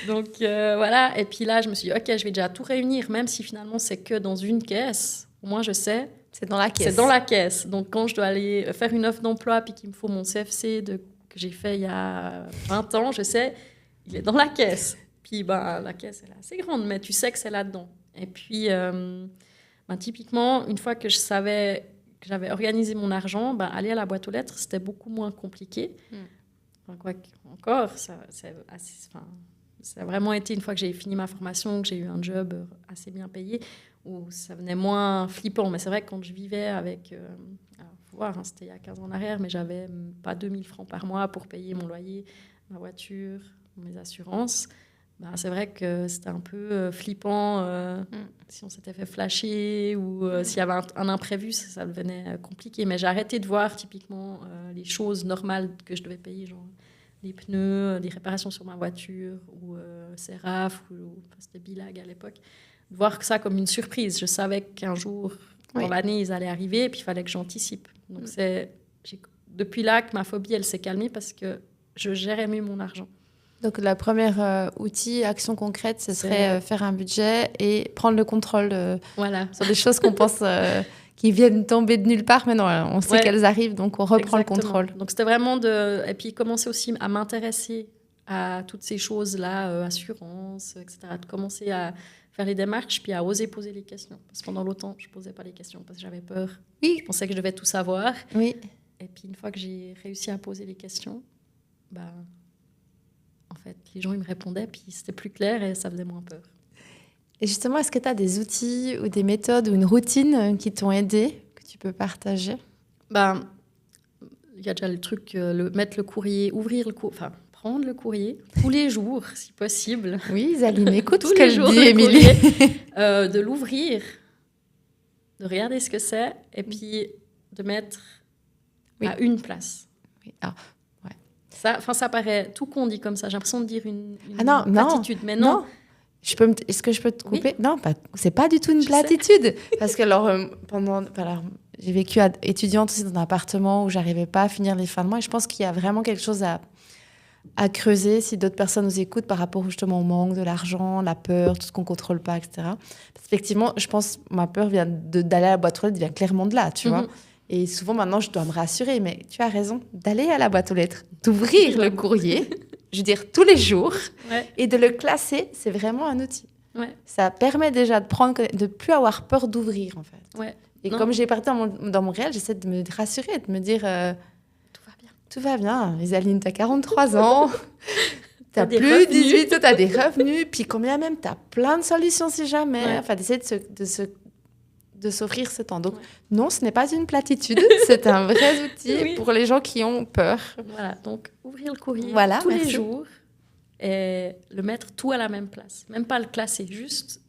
Donc, voilà. Et puis là, je me suis dit, OK, je vais déjà tout réunir, même si finalement, c'est que dans une caisse. Au moins, je sais... C'est dans la caisse. C'est dans la caisse. Donc, quand je dois aller faire une offre d'emploi puis qu'il me faut mon CFC que j'ai fait il y a 20 ans, je sais, il est dans la caisse. Puis, la caisse, elle est assez grande, mais tu sais que c'est là-dedans. Et puis, typiquement, une fois que je savais que j'avais organisé mon argent, aller à la boîte aux lettres, c'était beaucoup moins compliqué. Ça a vraiment été, une fois que j'ai fini ma formation, que j'ai eu un job assez bien payé, où ça venait moins flippant. Mais c'est vrai que quand je vivais avec... faut voir, c'était il y a 15 ans en arrière, mais j'avais pas 2000 francs par mois pour payer mon loyer, ma voiture, mes assurances. C'est vrai que c'était un peu flippant si on s'était fait flasher ou s'il y avait un imprévu, ça devenait compliqué. Mais j'ai arrêté de voir typiquement les choses normales que je devais payer, genre les pneus, des réparations sur ma voiture ou Seraf, c'était Bilag à l'époque. De voir ça comme une surprise. Je savais qu'un jour, dans l'année, ils allaient arriver et puis il fallait que j'anticipe. Donc, depuis là que ma phobie, elle s'est calmée parce que je gérais mieux mon argent. Donc, la première outil, action concrète, ce serait faire un budget et prendre le contrôle sur des choses qu'on pense qui viennent tomber de nulle part. Mais non, on sait qu'elles arrivent, donc on reprend le contrôle. Donc, c'était vraiment et puis, commencer aussi à m'intéresser à toutes ces choses-là, assurance, etc. De commencer à faire les démarches, puis à oser poser les questions. Parce que pendant longtemps, je ne posais pas les questions parce que j'avais peur. Oui. Je pensais que je devais tout savoir. Oui. Et puis, une fois que j'ai réussi à poser les questions, en fait, les gens, ils me répondaient, puis c'était plus clair et ça faisait moins peur. Et justement, est-ce que tu as des outils ou des méthodes ou une routine qui t'ont aidé, que tu peux partager ? Il y a déjà le truc, mettre le courrier, prendre le courrier tous les jours, si possible. Oui, Zaline, écoute tous ce les qu'elle jours, dit, Émilie. De l'ouvrir, de regarder ce que c'est, et puis de mettre à une place. Oui. Ah, ouais. Ça paraît tout con dit comme ça. J'ai l'impression de dire une platitude, mais non. Est-ce que je peux te couper ? Oui. Non, c'est pas du tout une platitude. Parce que j'ai vécu étudiante aussi dans un appartement où j'arrivais pas à finir les fins de mois. Et je pense qu'il y a vraiment quelque chose à creuser si d'autres personnes nous écoutent par rapport justement au manque de l'argent, la peur, tout ce qu'on contrôle pas, etc. Parce qu'effectivement, je pense ma peur d'aller à la boîte aux lettres vient clairement de là, tu vois. Et souvent, maintenant, je dois me rassurer. Mais tu as raison, d'aller à la boîte aux lettres, d'ouvrir le courrier, je veux dire, tous les jours, et de le classer, c'est vraiment un outil. Ouais. Ça permet déjà de plus avoir peur d'ouvrir, en fait. Ouais. Et comme j'ai parti dans mon réel, j'essaie de me rassurer, de me dire... Tout va bien. Isaline, t'as 43 ans, t'as plus 18, t'as des revenus, puis combien même, t'as plein de solutions si jamais. Ouais. Enfin, d'essayer de s'offrir ce temps. Donc, non, ce n'est pas une platitude, c'est un vrai outil pour les gens qui ont peur. Voilà, donc ouvrir le courrier tous les jours et le mettre tout à la même place. Même pas le classer, juste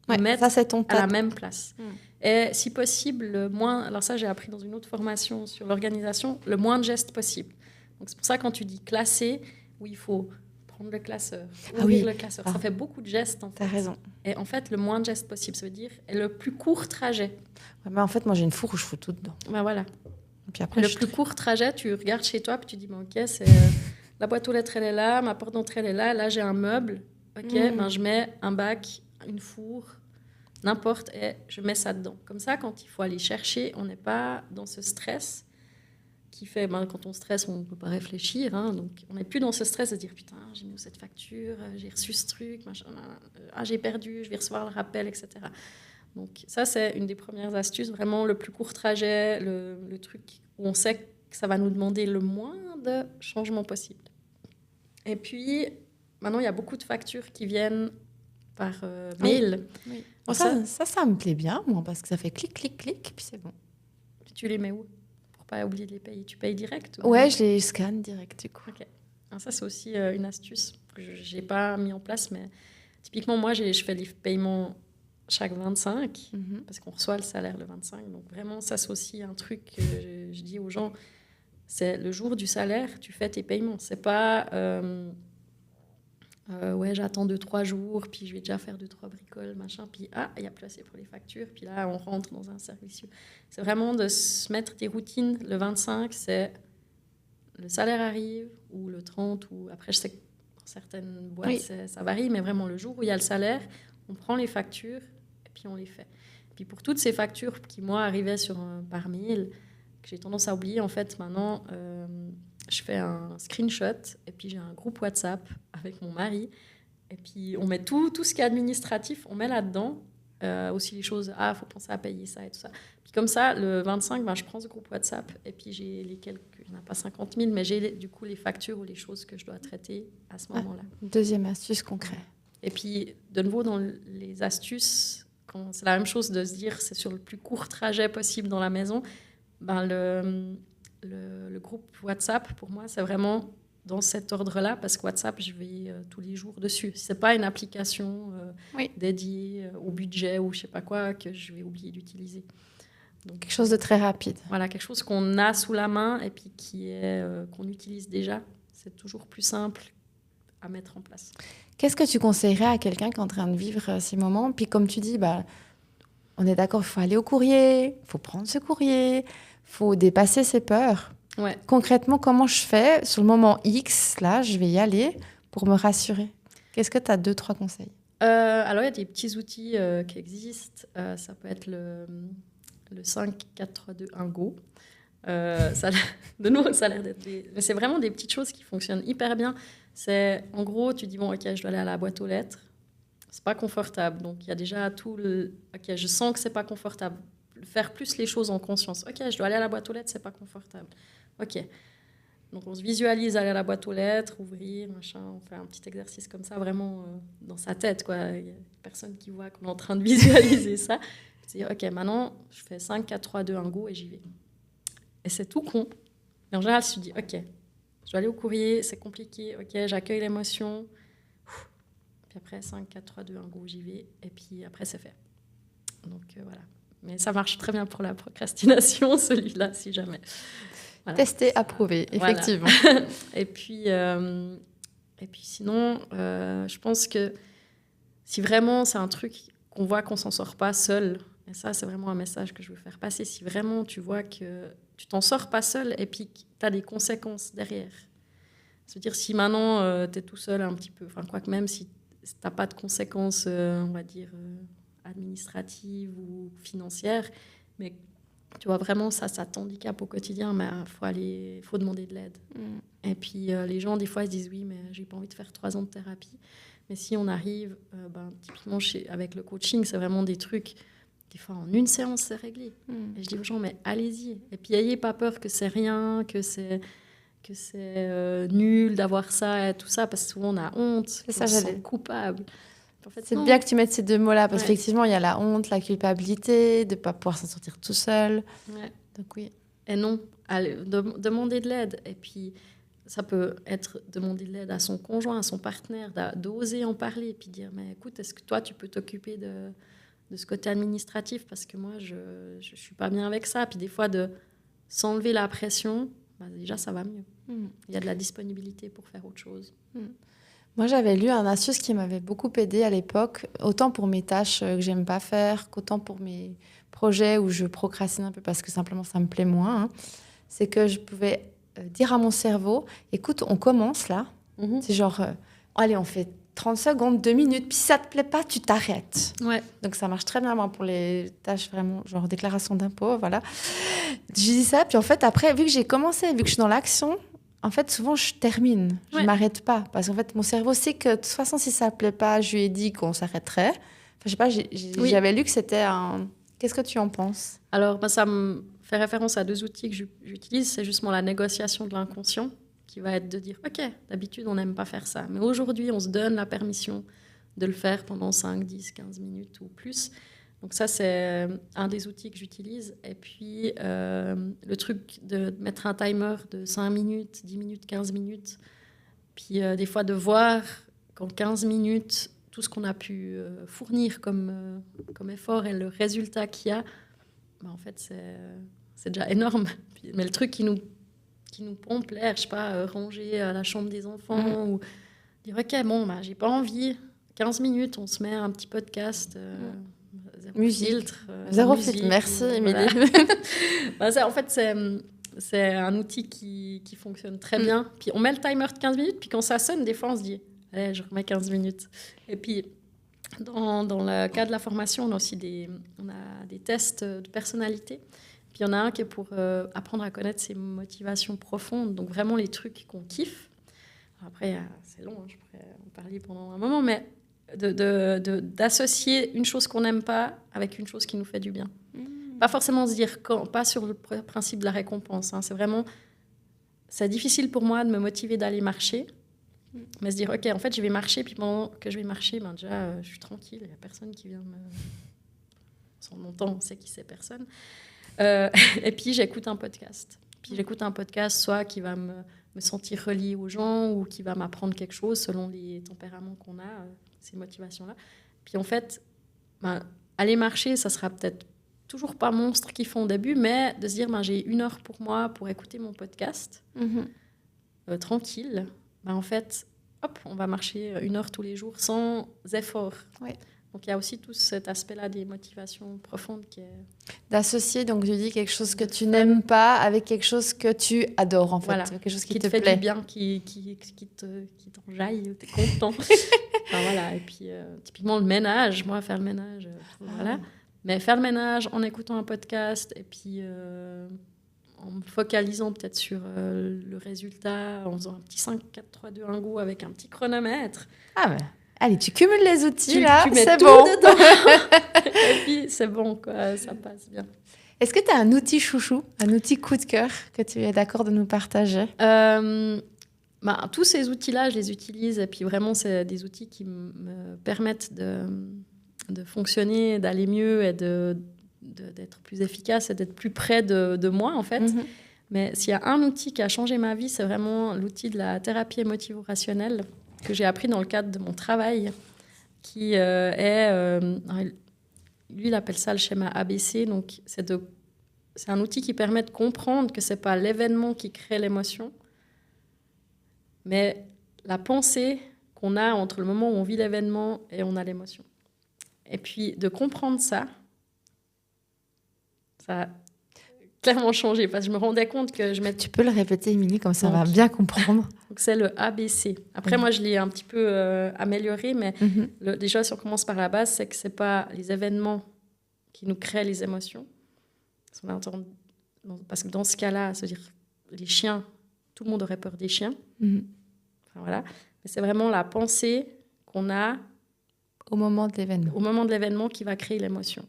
le mettre à la même place. Et si possible, le moins... Alors ça, j'ai appris dans une autre formation sur l'organisation, le moins de gestes possible. Donc c'est pour ça, quand tu dis classer, oui, il faut prendre le classeur, ouvrir le classeur. Ça fait beaucoup de gestes, en fait. T'as raison. Et en fait, le moins de gestes possible, ça veut dire le plus court trajet. Ouais, mais en fait, moi, j'ai une fourre où je fous tout dedans. Voilà. Et puis après, le plus court trajet, tu regardes chez toi, puis tu dis, OK, c'est... la boîte aux lettres, elle est là, ma porte d'entrée, elle est là, là, j'ai un meuble. OK, je mets un bac, une fourre, n'importe, et je mets ça dedans. Comme ça, quand il faut aller chercher, on n'est pas dans ce stress qui fait... quand on stresse, on ne peut pas réfléchir. Donc, on n'est plus dans ce stress de dire, putain, j'ai mis où cette facture, j'ai reçu ce truc, machin, j'ai perdu, je vais recevoir le rappel, etc. Donc, ça, c'est une des premières astuces. Vraiment, le plus court trajet, le truc où on sait que ça va nous demander le moins de changements possible. Et puis, maintenant, il y a beaucoup de factures qui viennent par mail. Oui. Bon, ça me plaît bien, moi, parce que ça fait clic, clic, clic, puis c'est bon. Tu les mets où ? Pour pas oublier de les payer. Tu payes direct ? Ouais, je les scanne direct, du coup. Ok. Alors ça, c'est aussi une astuce que je n'ai pas mis en place, mais typiquement, moi, je fais les paiements chaque 25, parce qu'on reçoit le salaire le 25. Donc, vraiment, ça, c'est aussi un truc que je dis aux gens. c'est le jour du salaire, tu fais tes paiements. C'est pas j'attends 2-3 jours, puis je vais déjà faire 2-3 bricoles, machin, puis il n'y a plus assez pour les factures, puis là on rentre dans un service. C'est vraiment de se mettre des routines. Le 25, c'est le salaire arrive, ou le 30, ou après je sais que dans certaines boîtes ça varie, mais vraiment le jour où il y a le salaire, on prend les factures et puis on les fait. Puis pour toutes ces factures qui moi arrivaient par mail, que j'ai tendance à oublier, en fait maintenant je fais un screenshot et puis j'ai un groupe WhatsApp avec mon mari et puis on met tout ce qui est administratif, on met là-dedans aussi les choses, faut penser à payer ça et tout ça. Puis comme ça, le 25, je prends ce groupe WhatsApp et puis j'ai les quelques, il n'y en a pas 50 000, mais j'ai du coup les factures ou les choses que je dois traiter à ce moment-là. Deuxième astuce concrète. Et puis de nouveau dans les astuces, c'est la même chose de se dire c'est sur le plus court trajet possible dans la maison, le groupe WhatsApp, pour moi, c'est vraiment dans cet ordre-là, parce que WhatsApp, je vais tous les jours dessus. Ce n'est pas une application dédiée au budget ou je ne sais pas quoi que je vais oublier d'utiliser. Donc, quelque chose de très rapide. Voilà, quelque chose qu'on a sous la main et puis qu'on utilise déjà. C'est toujours plus simple à mettre en place. Qu'est-ce que tu conseillerais à quelqu'un qui est en train de vivre ces moments? Puis comme tu dis, on est d'accord, il faut aller au courrier, il faut prendre ce courrier, il faut dépasser ses peurs. Ouais. Concrètement, comment je fais sur le moment X, là, je vais y aller pour me rassurer? Qu'est-ce que tu as 2-3 conseils? Alors, il y a des petits outils qui existent. Ça peut être le 5, 4, 3, 2, 1, go. De nouveau, ça a l'air d'être mais c'est vraiment des petites choses qui fonctionnent hyper bien. C'est, en gros, tu dis, bon, OK, je dois aller à la boîte aux lettres. C'est pas confortable. Donc, il y a déjà tout le... OK, je sens que c'est pas confortable. Faire plus les choses en conscience. OK, je dois aller à la boîte aux lettres, c'est pas confortable. OK. Donc, on se visualise aller à la boîte aux lettres, ouvrir, machin. On fait un petit exercice comme ça, vraiment dans sa tête, quoi. Il y a personne qui voit qu'on est en train de visualiser ça. Je dis, OK, maintenant, je fais 5, 4, 3, 2, 1, go, et j'y vais. Et c'est tout con. Mais en général, je me dis, OK, je dois aller au courrier, c'est compliqué. OK, j'accueille l'émotion. Puis après, 5, 4, 3, 2, 1, go, j'y vais. Et puis après, c'est fait. Donc, voilà. Mais ça marche très bien pour la procrastination, celui-là, si jamais. Voilà. Testé, approuvé, effectivement. Voilà. Et puis sinon, je pense que si vraiment c'est un truc qu'on voit qu'on ne s'en sort pas seul, et ça, c'est vraiment un message que je veux faire passer, si vraiment tu vois que tu t'en sors pas seul et puis que tu as des conséquences derrière. C'est-à-dire, si maintenant tu es tout seul un petit peu, enfin, quoique même si tu n'as pas de conséquences, on va dire, administratives ou financières, mais tu vois vraiment ça t'handicape au quotidien, mais faut demander de l'aide. Et puis les gens des fois ils se disent oui mais j'ai pas envie de faire 3 ans de thérapie, mais si on arrive typiquement avec le coaching, c'est vraiment des trucs, des fois en une séance c'est réglé. Et je dis aux gens mais allez-y, et puis ayez pas peur que c'est rien, que c'est nul d'avoir ça et tout ça, parce que souvent on a honte, on se sent coupable. En fait, c'est bien que tu mettes ces 2 mots-là, parce qu'effectivement, il y a la honte, la culpabilité, de ne pas pouvoir s'en sortir tout seul. Ouais. Donc oui. Et non, demander de l'aide. Et puis, ça peut être demander de l'aide à son conjoint, à son partenaire, d'oser en parler, et puis dire, mais écoute, est-ce que toi, tu peux t'occuper de ce côté administratif? Parce que moi, je ne suis pas bien avec ça. Puis des fois, de s'enlever la pression, déjà, ça va mieux. Il y a de la disponibilité pour faire autre chose. Moi, j'avais lu un astuce qui m'avait beaucoup aidée à l'époque, autant pour mes tâches que j'aime pas faire, qu'autant pour mes projets où je procrastine un peu parce que simplement ça me plaît moins. C'est que je pouvais dire à mon cerveau, écoute, on commence là. C'est genre, allez, on fait 30 secondes, 2 minutes, puis si ça te plaît pas, tu t'arrêtes. Ouais. Donc ça marche très bien moi, pour les tâches vraiment, genre déclaration d'impôt, voilà. Je dis ça, puis en fait, après, vu que j'ai commencé, vu que je suis dans l'action, en fait, souvent, je termine. Je ne m'arrête pas. Parce qu'en fait, mon cerveau sait que, de toute façon, si ça ne plaît pas, je lui ai dit qu'on s'arrêterait. Enfin, je sais pas, j'avais lu que c'était un... Qu'est-ce que tu en penses? Alors, ça me fait référence à 2 outils que j'utilise. C'est justement la négociation de l'inconscient, qui va être de dire, OK, d'habitude, on n'aime pas faire ça. Mais aujourd'hui, on se donne la permission de le faire pendant 5, 10, 15 minutes ou plus. Donc ça, c'est un des outils que j'utilise. Et puis, le truc de mettre un timer de 5 minutes, 10 minutes, 15 minutes. Puis, des fois, de voir qu'en 15 minutes, tout ce qu'on a pu fournir comme effort et le résultat qu'il y a, en fait, c'est déjà énorme. Mais le truc qui qui nous pompe l'air, je sais pas, ranger la chambre des enfants ou dire ok, bon, bah, j'ai pas envie. 15 minutes, on se met un petit podcast. Zéro Musique. filtre. Zéro musique, filtre, merci voilà. Émilie. En fait, c'est un outil qui fonctionne très bien. Puis on met le timer de 15 minutes, puis quand ça sonne, des fois, on se dit allez, je remets 15 minutes. Et puis, dans le cas de la formation, on a aussi des tests de personnalité. Puis il y en a un qui est pour apprendre à connaître ses motivations profondes, donc vraiment les trucs qu'on kiffe. Après, c'est long, je pourrais en parler pendant un moment, mais d'associer une chose qu'on n'aime pas avec une chose qui nous fait du bien. Pas forcément se dire pas sur le principe de la récompense. Hein. C'est vraiment, c'est difficile pour moi de me motiver d'aller marcher, mais se dire ok, en fait je vais marcher, puis pendant que je vais marcher, déjà je suis tranquille, il n'y a personne qui vient sans mon temps, on sait qui c'est, personne. Et puis j'écoute un podcast. Puis j'écoute un podcast soit qui va me sentir reliée aux gens ou qui va m'apprendre quelque chose selon les tempéraments qu'on a, ces motivations-là. Puis en fait, aller marcher, ça sera peut-être toujours pas monstre qu'ils font au début, mais de se dire j'ai 1 heure pour moi pour écouter mon podcast tranquille. En fait, hop, on va marcher 1 heure tous les jours sans effort. Oui. Donc il y a aussi tout cet aspect-là des motivations profondes qui est... D'associer, donc tu dis quelque chose que tu n'aimes pas avec quelque chose que tu adores en fait, voilà. quelque chose qui te te fait plaît. du bien, qui t'enjaille, t'es content. Voilà. Et puis typiquement le ménage, moi faire le ménage, voilà. Mais faire le ménage en écoutant un podcast et puis en me focalisant peut-être sur le résultat, en faisant un petit 5, 4, 3, 2, 1 go avec un petit chronomètre. Ah ouais. Allez, tu cumules les outils Tu là, mets c'est tout bon. dedans. Et puis c'est bon, quoi, ça passe bien. Est-ce que tu as un outil chouchou, un outil coup de cœur que tu es d'accord de nous partager? Tous ces outils-là, je les utilise et puis vraiment, c'est des outils qui me permettent de fonctionner, d'aller mieux et d'être plus efficace et d'être plus près de moi, en fait. Mais s'il y a un outil qui a changé ma vie, c'est vraiment l'outil de la thérapie émotivo-rationnelle que j'ai appris dans le cadre de mon travail, qui lui, il appelle ça le schéma ABC. Donc, c'est un outil qui permet de comprendre que ce n'est pas l'événement qui crée l'émotion, mais la pensée qu'on a entre le moment où on vit l'événement et on a l'émotion. Et puis, de comprendre ça a clairement changé, parce que je me rendais compte que Tu peux le répéter, Émilie, comme ça on va Donc, bien comprendre. Donc, c'est le ABC. Après, moi, je l'ai un petit peu amélioré, mais déjà, si on commence par la base, c'est que ce n'est pas les événements qui nous créent les émotions. Parce que dans ce cas-là, c'est-à-dire les chiens, tout le monde aurait peur des chiens. Enfin, voilà. Mais c'est vraiment la pensée qu'on a au moment de l'événement qui va créer l'émotion.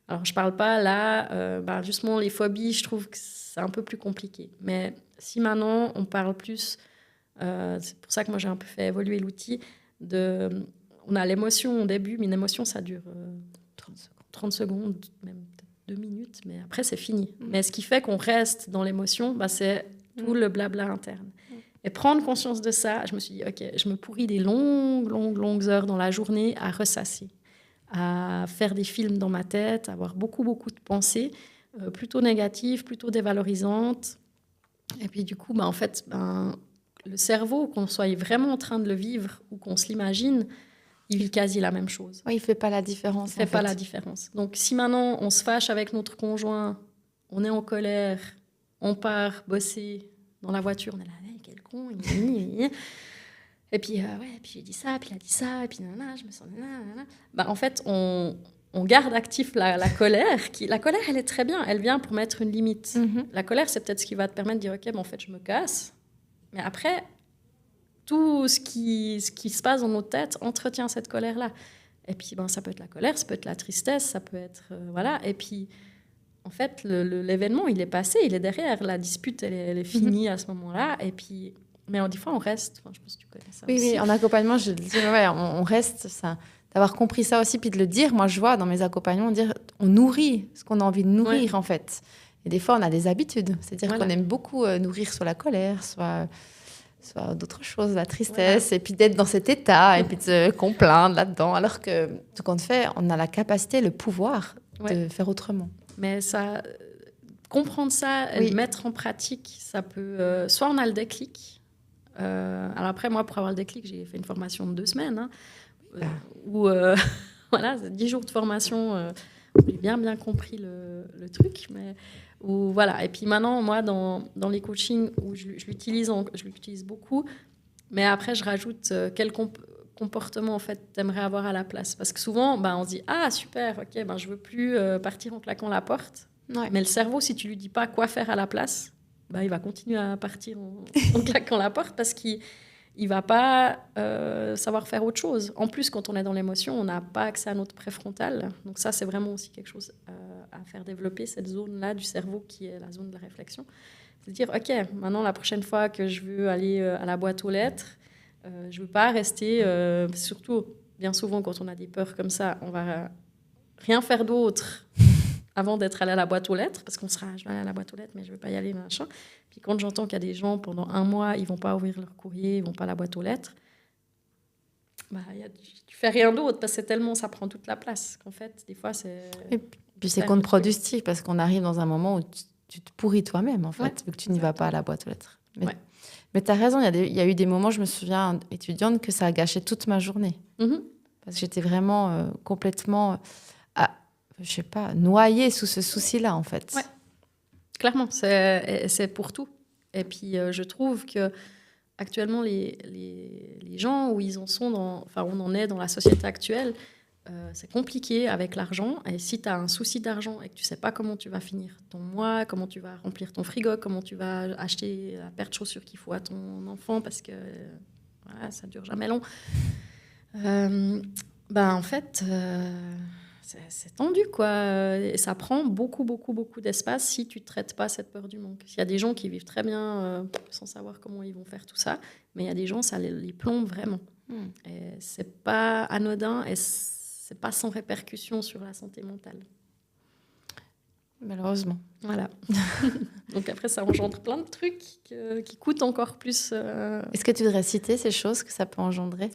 Alors, je ne parle pas là, justement, les phobies, je trouve que c'est un peu plus compliqué. Mais si maintenant, on parle plus, c'est pour ça que moi, j'ai un peu fait évoluer l'outil, on a l'émotion au début, mais une émotion, ça dure 30 secondes, même 2 minutes, mais après, c'est fini. Mais ce qui fait qu'on reste dans l'émotion, c'est tout le blabla interne. Et prendre conscience de ça, je me suis dit, OK, je me pourris des longues heures dans la journée à ressasser, à faire des films dans ma tête, à avoir beaucoup de pensées, plutôt négatives, plutôt dévalorisantes. Et puis du coup, en fait, le cerveau, qu'on soit vraiment en train de le vivre ou qu'on se l'imagine, il vit quasi la même chose. Oui, il ne fait pas la différence. Il ne fait pas la différence. Donc si maintenant on se fâche avec notre conjoint, on est en colère, on part bosser dans la voiture, on est là, hey, quel con, et puis, puis j'ai dit ça, puis il a dit ça, et puis je me sens... en fait, on garde actif la colère. La colère, elle est très bien. Elle vient pour mettre une limite. La colère, c'est peut-être ce qui va te permettre de dire, OK, en fait, je me casse. Mais après, tout ce qui se passe dans notre tête entretient cette colère-là. Et puis, ça peut être la colère, ça peut être la tristesse, ça peut être... voilà. Et puis, en fait, l'événement, il est passé, il est derrière. La dispute, elle est finie à ce moment-là. Et puis... Mais des fois, on reste. Enfin, je pense que tu connais ça aussi. Oui, en accompagnement, je dis, on reste. Ça, d'avoir compris ça aussi, puis de le dire. Moi, je vois dans mes accompagnements, on nourrit ce qu'on a envie de nourrir, en fait. Et des fois, on a des habitudes. C'est-à-dire qu'on aime beaucoup nourrir soit la colère, soit d'autres choses, la tristesse, et puis d'être dans cet état, et puis de qu'on plaindre là-dedans. Alors que tout compte fait, on a la capacité, le pouvoir de faire autrement. Mais ça... comprendre ça et Oui. le mettre en pratique, ça peut... soit on a le déclic. Alors après, moi, pour avoir le déclic, j'ai fait une formation de 2 semaines. Hein, où, voilà, c'est 10 jours de formation. J'ai bien compris le truc. Mais, voilà. Et puis maintenant, moi, dans les coachings, où je l'utilise beaucoup. Mais après, je rajoute quel comportement en fait t'aimerais avoir à la place, parce que souvent on se dit ah super, ok, je veux plus partir en claquant la porte, mais le cerveau, si tu lui dis pas quoi faire à la place, il va continuer à partir en claquant la porte, parce qu'il va pas savoir faire autre chose. En plus, quand on est dans l'émotion, on n'a pas accès à notre préfrontal, donc ça c'est vraiment aussi quelque chose à faire développer, cette zone là du cerveau qui est la zone de la réflexion. C'est de dire ok, maintenant la prochaine fois que je veux aller à la boîte aux lettres, je ne veux pas rester, surtout bien souvent quand on a des peurs comme ça, on va rien faire d'autre avant d'être allé à la boîte aux lettres, parce qu'on sera, je vais aller à la boîte aux lettres, mais je ne veux pas y aller, machin. Puis quand j'entends qu'il y a des gens, pendant 1 mois, ils ne vont pas ouvrir leur courrier, ils ne vont pas à la boîte aux lettres, tu fais rien d'autre, parce que tellement ça prend toute la place, qu'en fait, des fois, c'est... Et puis c'est contre-productif, parce qu'on arrive dans un moment où tu te pourris toi-même, en fait, vu que tu n'y vas pas à la boîte aux lettres. Mais tu as raison, il y a eu des moments, je me souviens, étudiante, que ça a gâché toute ma journée. Parce que j'étais vraiment complètement, je sais pas, noyée sous ce souci-là, en fait. Ouais. Clairement, c'est pour tout. Et puis, je trouve que actuellement, les gens où ils en sont, on en est dans la société actuelle, c'est compliqué avec l'argent. Et si tu as un souci d'argent et que tu ne sais pas comment tu vas finir ton mois, comment tu vas remplir ton frigo, comment tu vas acheter la paire de chaussures qu'il faut à ton enfant, parce que voilà, ça ne dure jamais long, en fait, c'est tendu, quoi. Et ça prend beaucoup d'espace si tu ne traites pas cette peur du manque. Il y a des gens qui vivent très bien sans savoir comment ils vont faire tout ça, mais il y a des gens, ça les plombe vraiment. Et ce n'est pas anodin, et c'est pas sans répercussion sur la santé mentale. Malheureusement. Voilà. Donc après, ça engendre plein de trucs qui coûtent encore plus. Est-ce que tu voudrais citer ces choses que ça peut engendrer ?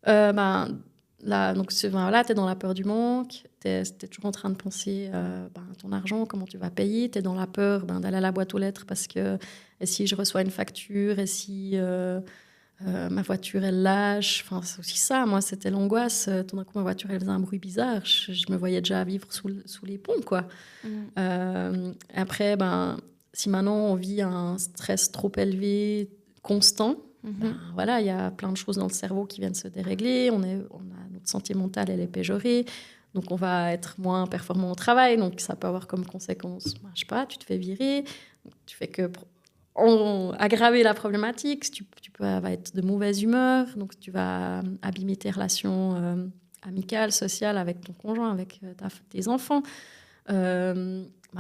Là, donc, tu es dans la peur du manque, tu es toujours en train de penser à ton argent, comment tu vas payer, tu es dans la peur d'aller à la boîte aux lettres, parce que et si je reçois une facture, et si... ma voiture, elle lâche. Enfin, c'est aussi ça. Moi, c'était l'angoisse. Tout d'un coup, ma voiture, elle faisait un bruit bizarre. Je me voyais déjà vivre sous les ponts, quoi. Après, si maintenant on vit un stress trop élevé, constant, voilà, il y a plein de choses dans le cerveau qui viennent se dérégler. Notre santé mentale, elle est péjorée. Donc, on va être moins performant au travail. Donc, ça peut avoir comme conséquence, je sais pas, tu te fais virer. Tu fais que... aggraver la problématique, vas être de mauvaise humeur, donc tu vas abîmer tes relations amicales, sociales avec ton conjoint, avec tes enfants.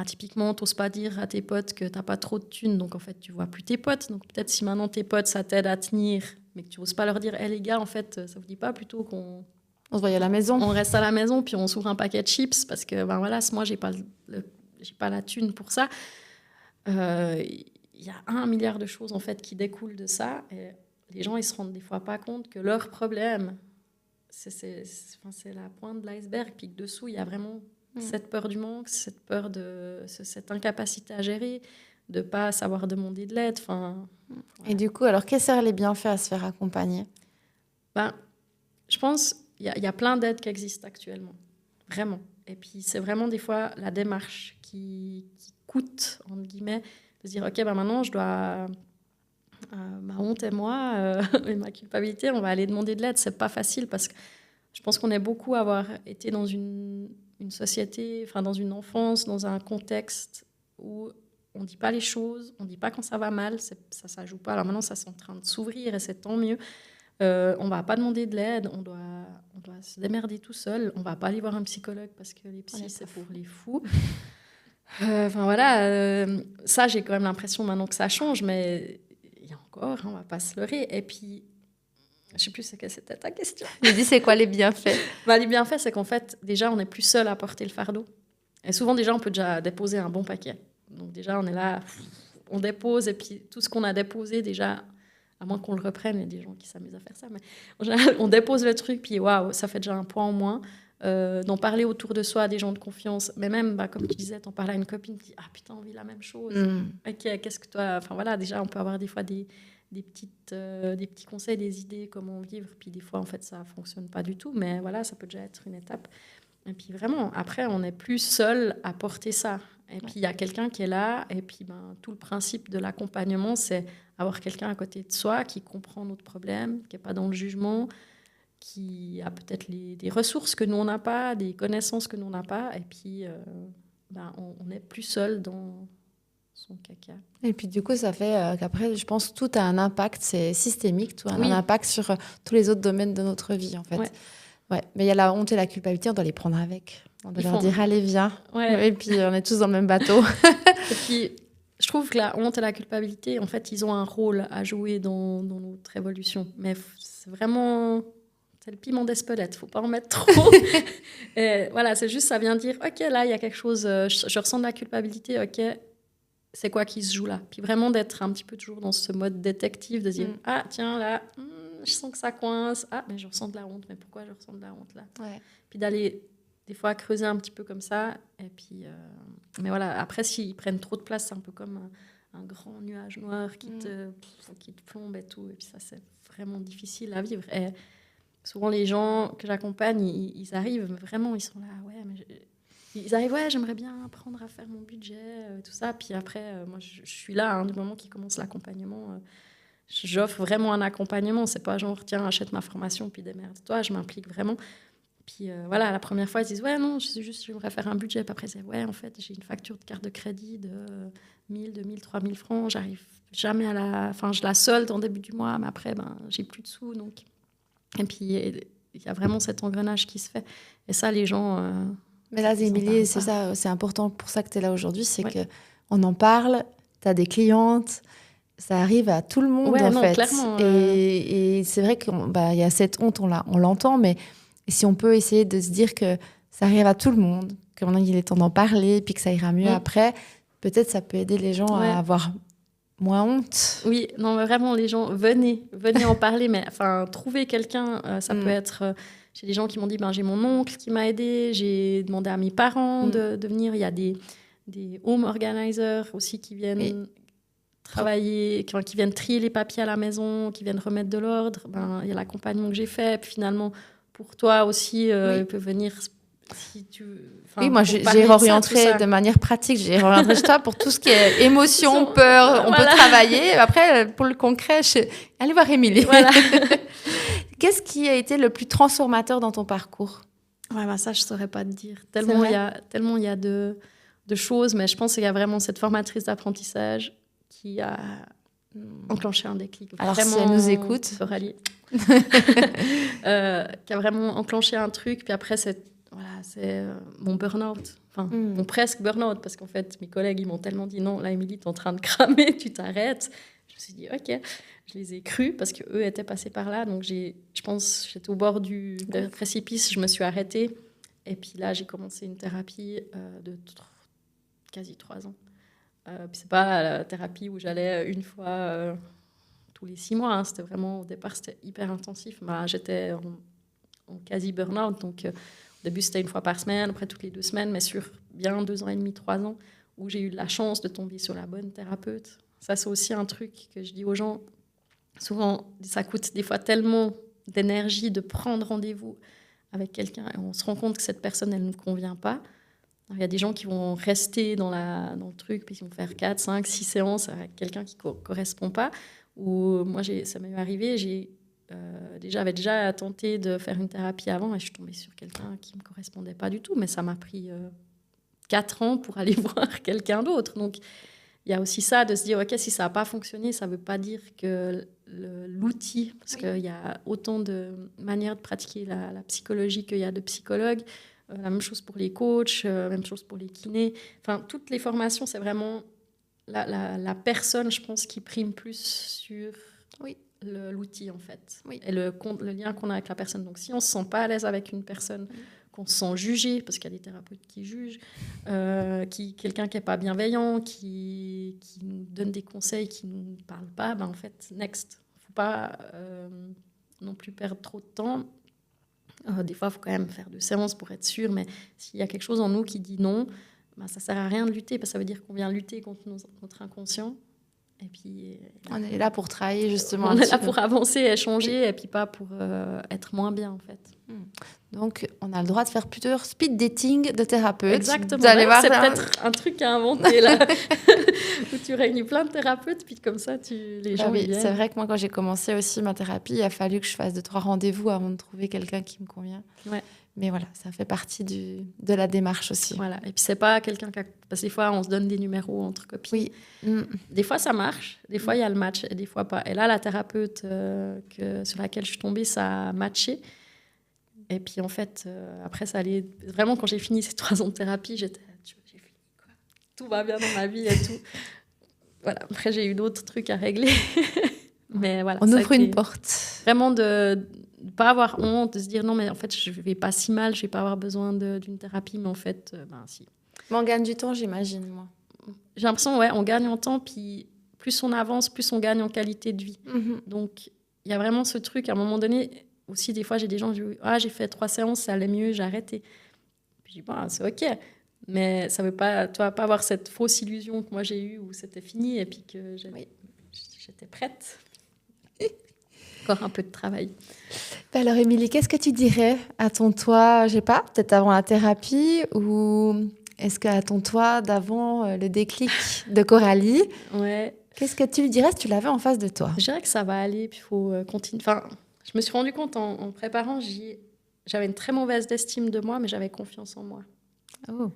Typiquement, tu n'oses pas dire à tes potes que tu n'as pas trop de thunes, donc en fait, tu ne vois plus tes potes. Donc peut-être si maintenant tes potes, ça t'aide à tenir, mais que tu n'oses pas leur dire « Hé les gars, en fait, ça ne vous dit pas plutôt qu'on... » On se voit à la maison. On reste à la maison, puis on s'ouvre un paquet de chips, parce que voilà, moi, j'ai pas la thune pour ça. Il y a 1 milliard de choses en fait qui découlent de ça, et les gens ils se rendent des fois pas compte que leur problème c'est la pointe de l'iceberg, puis que dessous il y a vraiment cette peur du manque, cette peur cette incapacité à gérer, de pas savoir demander de l'aide. Voilà. Et du coup, alors quels seraient les bienfaits à se faire accompagner ? Je pense il y a plein d'aides qui existent actuellement, vraiment. Et puis c'est vraiment des fois la démarche qui coûte, entre guillemets, de se dire, OK, maintenant, je dois... ma honte et moi, et ma culpabilité, on va aller demander de l'aide. C'est pas facile, parce que je pense qu'on est beaucoup à avoir été dans une société, dans une enfance, dans un contexte où on ne dit pas les choses, on ne dit pas quand ça va mal, ça ne joue pas. Alors maintenant, ça c'est en train de s'ouvrir, et c'est tant mieux. On ne va pas demander de l'aide, on doit se démerder tout seul. On ne va pas aller voir un psychologue, parce que les psys, c'est pour les fous. Ça, j'ai quand même l'impression maintenant que ça change, mais il y a encore, on ne va pas se leurrer. Et puis, je ne sais plus c'était ta question. Je dis, c'est quoi les bienfaits ? Les bienfaits, c'est qu'en fait, déjà, on n'est plus seul à porter le fardeau. Et souvent, déjà, on peut déjà déposer un bon paquet. Donc déjà, on est là, on dépose, et puis tout ce qu'on a déposé, déjà, à moins qu'on le reprenne, il y a des gens qui s'amusent à faire ça, mais en général, on dépose le truc, puis waouh, ça fait déjà un poids en moins. d'en parler autour de soi à des gens de confiance. Mais même, comme tu disais, t'en parles à une copine, tu dis « Ah putain, on vit la même chose. Ok, qu'est-ce que toi... » Enfin voilà, déjà, on peut avoir des fois des petits conseils, des idées, comment vivre. Puis des fois, en fait, ça ne fonctionne pas du tout. Mais voilà, ça peut déjà être une étape. Et puis vraiment, après, on n'est plus seul à porter ça. Et puis, il y a quelqu'un qui est là. Et puis, tout le principe de l'accompagnement, c'est avoir quelqu'un à côté de soi qui comprend notre problème, qui n'est pas dans le jugement, qui a peut-être des ressources que nous, on n'a pas, des connaissances que nous, on n'a pas. Et puis, on n'est plus seul dans son caca. Et puis du coup, ça fait qu'après, je pense que tout a un impact, c'est systémique, tout a un impact sur tous les autres domaines de notre vie, en fait. Ouais. Mais il y a la honte et la culpabilité, on doit les prendre avec. On doit leur dire, allez, viens. Ouais. Et puis, on est tous dans le même bateau. Et puis, je trouve que la honte et la culpabilité, en fait, ils ont un rôle à jouer dans notre évolution. Mais c'est vraiment... C'est le piment d'Espelette, faut pas en mettre trop. Et voilà, c'est juste, ça vient dire, ok, là, il y a quelque chose, je ressens de la culpabilité, ok, c'est quoi qui se joue là? Puis vraiment d'être un petit peu toujours dans ce mode détective, de dire, ah, tiens, là, je sens que ça coince, ah, mais je ressens de la honte, mais pourquoi je ressens de la honte là? Puis d'aller, des fois, creuser un petit peu comme ça, et puis, mais voilà, après, s'ils prennent trop de place, c'est un peu comme un grand nuage noir qui te plombe et tout, et puis ça, c'est vraiment difficile à vivre. Et souvent, les gens que j'accompagne, ils arrivent, vraiment, ils sont là, ils arrivent, j'aimerais bien apprendre à faire mon budget, tout ça. Puis après, moi, je suis là, du moment qu'ils commencent l'accompagnement, j'offre vraiment un accompagnement. C'est pas genre, tiens, achète ma formation, puis démerde-toi, je m'implique vraiment. Puis voilà, la première fois, ils disent, non, j'aimerais faire un budget. Puis après, ils disent, en fait, j'ai une facture de carte de crédit de 1000, 2000, 3000 francs. J'arrive jamais à je la solde en début du mois, mais après, j'ai plus de sous, donc... Et puis, il y a vraiment cet engrenage qui se fait. Et ça, les gens... Mais là, Émilie, c'est ça, c'est important pour ça que tu es là aujourd'hui, c'est qu'on en parle, tu as des clientes, ça arrive à tout le monde, en fait. Clairement, et c'est vrai qu'il y a cette honte, on l'entend, mais si on peut essayer de se dire que ça arrive à tout le monde, qu'il est temps d'en parler, puis que ça ira mieux après, peut-être ça peut aider les gens à avoir... moins honte. Oui, non, mais vraiment, les gens, venez en parler, mais trouver quelqu'un, ça peut être... j'ai des gens qui m'ont dit, j'ai mon oncle qui m'a aidé, j'ai demandé à mes parents de venir. Il y a des home organizers aussi qui viennent travailler, qui viennent trier les papiers à la maison, qui viennent remettre de l'ordre. Il y a l'accompagnement que j'ai fait. Puis finalement, pour toi aussi, il peut venir... Si tu veux, oui, moi j'ai réorienté de manière pratique, j'ai réorienté chez toi pour tout ce qui est émotion, peur, on peut travailler. Après, pour le concret, allez voir Émilie. Voilà. Qu'est-ce qui a été le plus transformateur dans ton parcours? Ça, je ne saurais pas te dire. Tellement il y a de choses, mais je pense qu'il y a vraiment cette formatrice d'apprentissage qui a enclenché un déclic. Alors, si elle nous écoute, Coralie, qui a vraiment enclenché un truc, puis après, c'est mon burn-out, mon presque burn-out, parce qu'en fait, mes collègues, ils m'ont tellement dit, non, là, Émilie, t'es en train de cramer, tu t'arrêtes. Je me suis dit, ok, je les ai crus, parce qu'eux étaient passés par là, donc je pense, j'étais au bord du précipice, je me suis arrêtée, et puis là, j'ai commencé une thérapie de quasi 3 ans. Puis c'est pas la thérapie où j'allais une fois tous les 6 mois, c'était vraiment, au départ, c'était hyper intensif. J'étais en quasi burn-out, donc... Au début, c'était 1 fois par semaine, après toutes les 2 semaines, mais sur bien 2 ans et demi, 3 ans, où j'ai eu la chance de tomber sur la bonne thérapeute. Ça, c'est aussi un truc que je dis aux gens. Souvent, ça coûte des fois tellement d'énergie de prendre rendez-vous avec quelqu'un et on se rend compte que cette personne, elle ne nous convient pas. Il y a des gens qui vont rester dans le truc, puis ils vont faire 4, 5, 6 séances avec quelqu'un qui ne correspond pas. Ou moi, ça m'est arrivé, j'avais déjà tenté de faire une thérapie avant et je suis tombée sur quelqu'un qui ne me correspondait pas du tout, mais ça m'a pris 4 ans pour aller voir quelqu'un d'autre. Donc, il y a aussi ça de se dire, OK, si ça n'a pas fonctionné, ça ne veut pas dire que l'outil, parce qu'il y a autant de manières de pratiquer la psychologie qu'il y a de psychologues, la même chose pour les coachs, même chose pour les kinés. Toutes les formations, c'est vraiment la personne, je pense, qui prime plus sur... l'outil en fait et le lien qu'on a avec la personne. Donc si on se sent pas à l'aise avec une personne, qu'on se sent jugé, parce qu'il y a des thérapeutes qui jugent, quelqu'un qui est pas bienveillant, qui nous donne des conseils qui nous parlent pas, en fait next, faut pas non plus perdre trop de temps. Des fois, il faut quand même faire 2 séances pour être sûr, mais s'il y a quelque chose en nous qui dit non, ben, ça ne sert à rien de lutter, parce que ça veut dire qu'on vient lutter contre notre inconscient. Et puis, On est là pour travailler justement. on est là pour avancer, échanger, et puis pas pour être moins bien, en fait. Donc, on a le droit de faire plusieurs speed dating de thérapeutes. Exactement. Vous allez voir, C'est ça- peut-être un truc à inventer, là, où tu réunis plein de thérapeutes, puis comme ça, les gens Ah oui, ils viennent. c'est vrai que moi, quand j'ai commencé aussi ma thérapie, il a fallu que je fasse 2-3 rendez-vous avant de trouver quelqu'un qui me convient. Ouais. Mais voilà, ça fait partie de la démarche aussi. Voilà. Et puis, c'est pas quelqu'un qui a... Parce que des fois, on se donne des numéros entre copines. Oui. Mm. Des fois, ça marche. Des fois, il y a le match et des fois pas. Et là, la thérapeute sur laquelle je suis tombée, ça a matché. Et puis, en fait, après, ça allait... Vraiment, quand j'ai fini ces 3 ans de thérapie, j'ai fini, quoi. Tout va bien dans ma vie et tout. Voilà. Après, j'ai eu d'autres trucs à régler. Mais voilà. On ça a ouvre une été porte. Vraiment de ne pas avoir honte, de se dire non, mais en fait, je vais pas si mal, je vais pas avoir besoin d'une thérapie, mais en fait, ben si. Mais on gagne du temps, j'imagine, moi. J'ai l'impression, ouais, on gagne en temps, puis plus on avance, plus on gagne en qualité de vie. Donc, il y a vraiment ce truc, à un moment donné, aussi, des fois, j'ai des gens qui disent « Ah, j'ai fait 3 séances, ça allait mieux, j'ai arrêté. » Puis je dis « Bah, c'est OK. » Mais ça veut pas... Tu vas pas avoir cette fausse illusion que moi, j'ai eue, où c'était fini, et puis que j'étais prête. Encore un peu de travail. Alors, Émilie, qu'est-ce que tu dirais à ton toi, je sais pas, peut-être avant la thérapie, ou est-ce qu'à ton toi d'avant le déclic de Coralie, Ouais. qu'est-ce que tu lui dirais si tu l'avais en face de toi? Je dirais que ça va aller, puis il faut continuer. Enfin, je me suis rendu compte en préparant, j'avais une très mauvaise estime de moi, mais j'avais confiance en moi. Oh.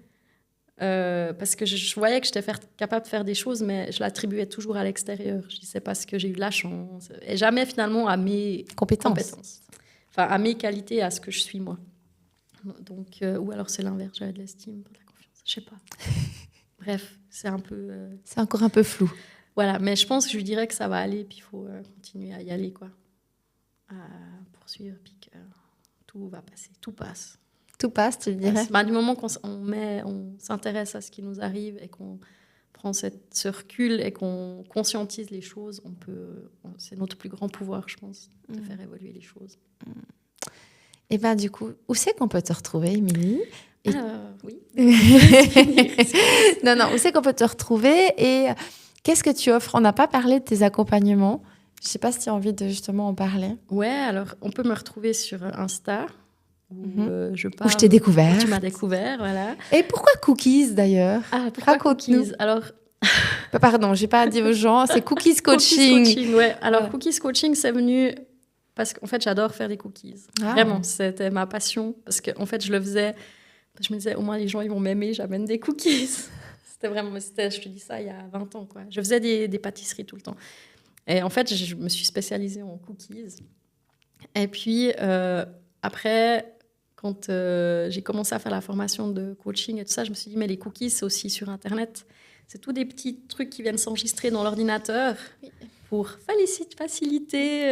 Parce que je voyais que j'étais capable de faire des choses, mais je l'attribuais toujours à l'extérieur. Je disais parce que j'ai eu de la chance. Et jamais finalement à mes compétences. Enfin, à mes qualités, à ce que je suis moi. Donc, ou alors c'est l'inverse, j'avais de l'estime, pas de la confiance. Je sais pas. Bref, c'est un peu... C'est encore un peu flou. Voilà, mais je pense que je lui dirais que ça va aller, puis il faut continuer à y aller, quoi. À poursuivre, puis que tout va passer, tout passe. Tout passe, tu le dirais? Du moment qu'on s'intéresse à ce qui nous arrive et qu'on prend ce recul et qu'on conscientise les choses, c'est notre plus grand pouvoir, je pense, de faire évoluer les choses. Et bien, du coup, où c'est qu'on peut te retrouver, Émilie? Oui. Non, où c'est qu'on peut te retrouver et qu'est-ce que tu offres? On n'a pas parlé de tes accompagnements. Je ne sais pas si tu as envie de justement en parler. Ouais, alors on peut me retrouver sur Insta. Où je t'ai découvert. Où tu m'as découvert, voilà. Et pourquoi Cookies d'ailleurs? Ah, pourquoi Raconte-nous. Cookies? Alors, pardon, j'ai pas dit aux gens, c'est Cookies Coaching. Cookies Coaching, ouais. Alors, Ouais. Cookies Coaching, c'est venu parce qu'en fait, j'adore faire des cookies. Ah. Vraiment, c'était ma passion. Parce qu'en fait, je le faisais. Je me disais, au moins, les gens, ils vont m'aimer, j'amène des cookies. C'était vraiment, je te dis ça il y a 20 ans, quoi. Je faisais des pâtisseries tout le temps. Et en fait, je me suis spécialisée en cookies. Et puis, après, quand j'ai commencé à faire la formation de coaching et tout ça, je me suis dit, mais les cookies, c'est aussi sur Internet. C'est tous des petits trucs qui viennent s'enregistrer dans l'ordinateur pour faciliter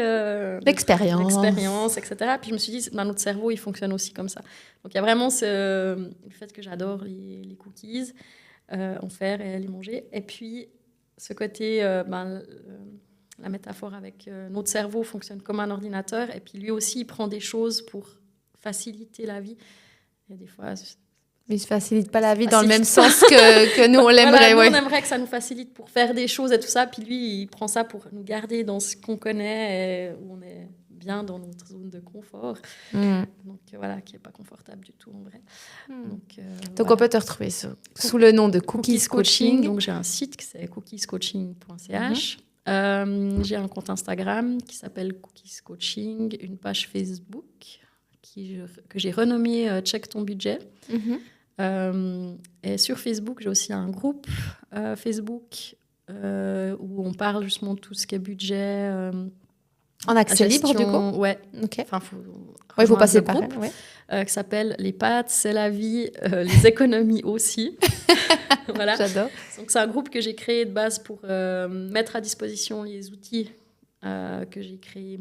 l'expérience, etc. Puis je me suis dit, dans notre cerveau, il fonctionne aussi comme ça. Donc il y a vraiment le fait que j'adore les cookies, en faire et les manger. Et puis, ce côté, la métaphore avec notre cerveau fonctionne comme un ordinateur. Et puis lui aussi, il prend des choses pour faciliter la vie. Et des fois... Mais il ne facilite pas la vie dans le même sens que nous, on l'aimerait. Voilà, ouais. nous, on aimerait que ça nous facilite pour faire des choses et tout ça. Puis lui, il prend ça pour nous garder dans ce qu'on connaît, et où on est bien dans notre zone de confort. Donc voilà, qui n'est pas confortable du tout en vrai. Donc voilà. On peut te retrouver sous le nom de Cookies Coaching. Donc j'ai un site qui c'est cookiescoaching.ch. J'ai un compte Instagram qui s'appelle Cookies Coaching, une page Facebook que j'ai renommée Check ton budget. Et sur Facebook, j'ai aussi un groupe Facebook où on parle justement de tout ce qui est budget. En accès libre, du coup? Ouais. Ok. Enfin, il faut passer par groupe là. qui s'appelle Les pâtes, c'est la vie, les économies aussi. Voilà. J'adore. Donc, c'est un groupe que j'ai créé de base pour mettre à disposition les outils que j'ai créés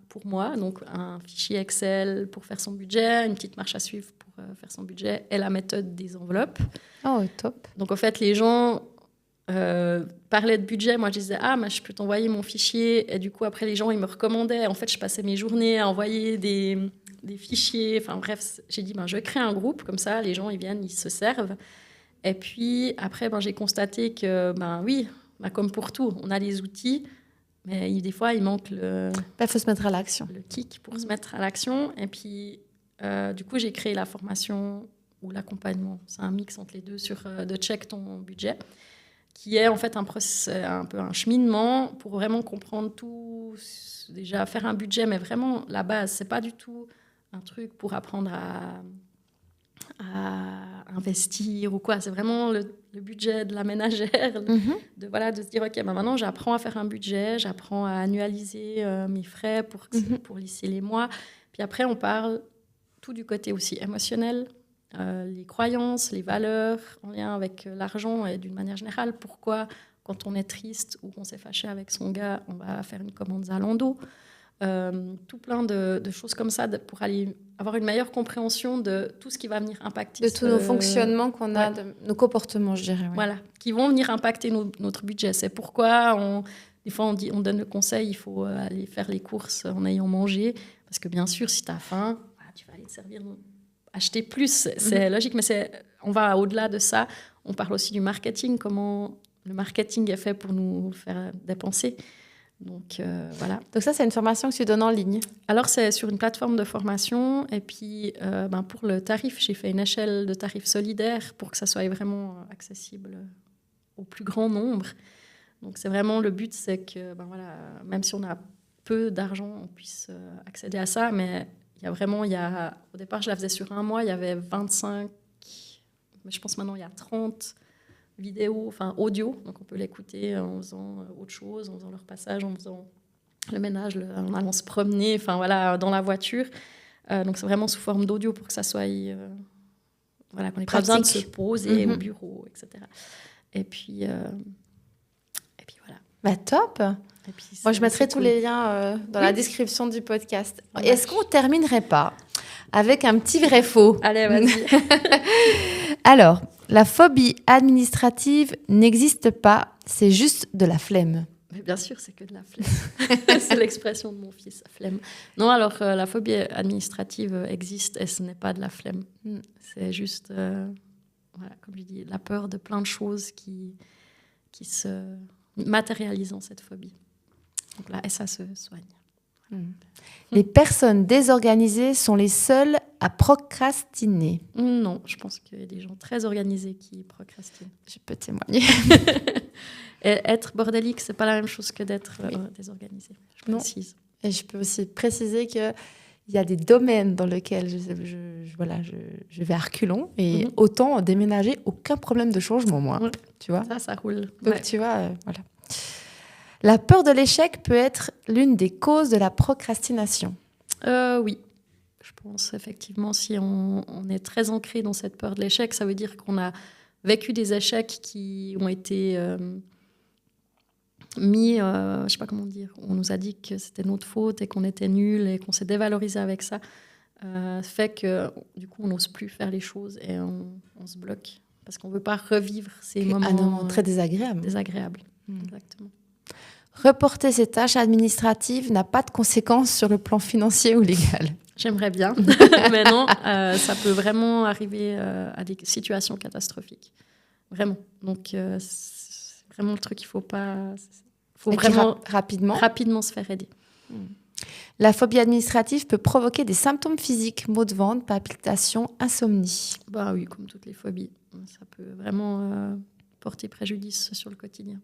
pour moi. Donc, un fichier Excel pour faire son budget, une petite marche à suivre pour faire son budget et la méthode des enveloppes. Oh, top. Donc, en fait, les gens parlaient de budget. Moi, je disais, mais je peux t'envoyer mon fichier. Et du coup, après, les gens, ils me recommandaient. En fait, je passais mes journées à envoyer des des fichiers. Enfin bref, j'ai dit, je crée un groupe, comme ça, les gens, ils viennent, ils se servent. Et puis après, j'ai constaté que, oui, comme pour tout, on a les outils, mais des fois, il manque le faut se mettre à l'action. Le kick pour se mettre à l'action. Et puis, du coup, j'ai créé la formation ou l'accompagnement. C'est un mix entre les deux sur de check ton budget, qui est en fait un peu un cheminement pour vraiment comprendre tout. Déjà, faire un budget, mais vraiment, la base, c'est pas du tout un truc pour apprendre à investir ou quoi. C'est vraiment le budget de la ménagère, de se dire, OK, maintenant, j'apprends à faire un budget, j'apprends à annualiser mes frais pour lisser les mois. Puis après, on parle tout du côté aussi émotionnel, les croyances, les valeurs en lien avec l'argent et d'une manière générale. Pourquoi, quand on est triste ou qu'on s'est fâché avec son gars, on va faire une commande Zalando. Tout plein de choses comme ça pour aller avoir une meilleure compréhension de tout ce qui va venir impacter. De tous nos fonctionnements qu'on a, de nos comportements, je dirais. Ouais. Voilà, qui vont venir impacter notre budget. C'est pourquoi, des fois, on donne le conseil, il faut aller faire les courses en ayant mangé. Parce que bien sûr, si tu as faim, tu vas aller te servir, acheter plus. C'est logique, mais on va au-delà de ça. On parle aussi du marketing, comment le marketing est fait pour nous faire dépenser. Donc, voilà. Donc ça, c'est une formation que tu donnes en ligne? Alors, c'est sur une plateforme de formation. Et puis, pour le tarif, j'ai fait une échelle de tarifs solidaires pour que ça soit vraiment accessible au plus grand nombre. Donc, c'est vraiment le but, c'est que même si on a peu d'argent, on puisse accéder à ça. Mais au départ, je la faisais sur un mois. Il y avait 25, mais je pense maintenant, il y a 30 vidéo, audio, donc on peut l'écouter en faisant autre chose, en faisant leur passage, en faisant le ménage, en allant se promener, dans la voiture. Donc c'est vraiment sous forme d'audio pour que ça soit, qu'on n'ait pas besoin de se poser au bureau, etc. Et puis voilà. Top. Et puis, moi, je mettrai tous les liens dans la description du podcast. Est-ce qu'on ne terminerait pas avec un petit vrai-faux? Allez, vas-y. Alors, la phobie administrative n'existe pas, c'est juste de la flemme. Mais bien sûr, c'est que de la flemme. C'est l'expression de mon fils, flemme. Non, alors la phobie administrative existe et ce n'est pas de la flemme. C'est juste, comme je dis, la peur de plein de choses qui se matérialisent en cette phobie. Donc là, et ça se soigne. Les personnes désorganisées sont les seules à procrastiner. Non, je pense qu'il y a des gens très organisés qui procrastinent. Je peux témoigner. Et être bordélique, c'est pas la même chose que d'être désorganisé. Je précise. Et je peux aussi préciser qu'il y a des domaines dans lesquels je vais à reculons et autant déménager, aucun problème de changement, moi. Tu vois ? Ça roule. Donc, tu vois, voilà. La peur de l'échec peut être l'une des causes de la procrastination. Oui, je pense effectivement, si on est très ancré dans cette peur de l'échec, ça veut dire qu'on a vécu des échecs qui ont été mis, je ne sais pas comment dire, on nous a dit que c'était notre faute et qu'on était nuls et qu'on s'est dévalorisé avec ça, fait que du coup on n'ose plus faire les choses et on se bloque parce qu'on ne veut pas revivre ces moments très désagréables. Exactement. Reporter ces tâches administratives n'a pas de conséquences sur le plan financier ou légal. J'aimerais bien, mais non, ça peut vraiment arriver à des situations catastrophiques. Vraiment. Donc, c'est vraiment le truc qu'il ne faut pas... Il faut vraiment rapidement se faire aider. La phobie administrative peut provoquer des symptômes physiques, maux de ventre, palpitations, insomnie. Bah oui, comme toutes les phobies. Ça peut vraiment porter préjudice sur le quotidien.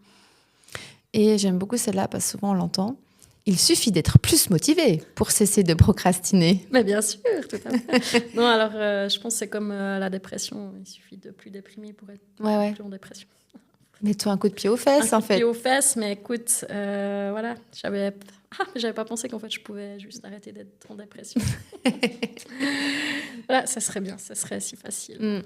Et j'aime beaucoup celle-là parce que souvent on l'entend. Il suffit d'être plus motivé pour cesser de procrastiner. Mais bien sûr, tout à fait. Non, alors je pense que c'est comme la dépression. Il suffit de plus déprimer pour être plus en dépression. Mets-toi un coup de pied aux fesses, en fait. Un coup de pied aux fesses, mais écoute, voilà, j'avais pas pensé qu'en fait je pouvais juste arrêter d'être en dépression. Voilà, ça serait bien, ça serait si facile.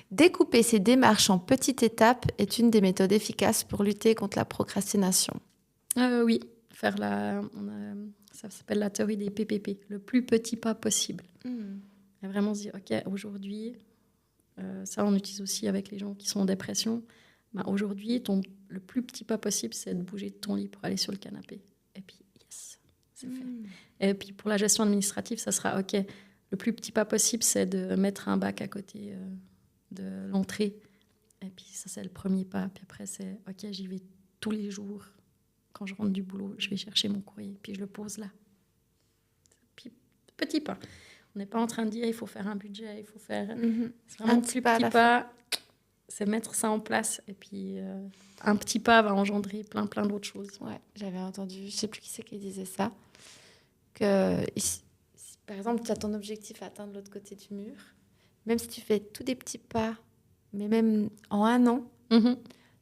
Découper ces démarches en petites étapes est une des méthodes efficaces pour lutter contre la procrastination. Oui, ça s'appelle la théorie des PPP, le plus petit pas possible. Et vraiment se dire, OK, aujourd'hui, ça on utilise aussi avec les gens qui sont en dépression, aujourd'hui, le plus petit pas possible, c'est de bouger de ton lit pour aller sur le canapé. Et puis, yes, c'est fait. Et puis pour la gestion administrative, ça sera OK. Le plus petit pas possible, c'est de mettre un bac à côté de l'entrée. Et puis ça, c'est le premier pas. Puis après, c'est OK, j'y vais tous les jours. Quand je rentre du boulot, je vais chercher mon courrier, puis je le pose là. Puis petit pas. On n'est pas en train de dire il faut faire un budget, il faut faire... C'est vraiment Un le petit plus pas à petit la pas. C'est mettre ça en place. Et puis un petit pas va engendrer plein d'autres choses. Ouais, j'avais entendu, je ne sais plus qui c'est qui disait ça, que si, par exemple, tu as ton objectif à atteindre de l'autre côté du mur, même si tu fais tous des petits pas, mais même en 1 an,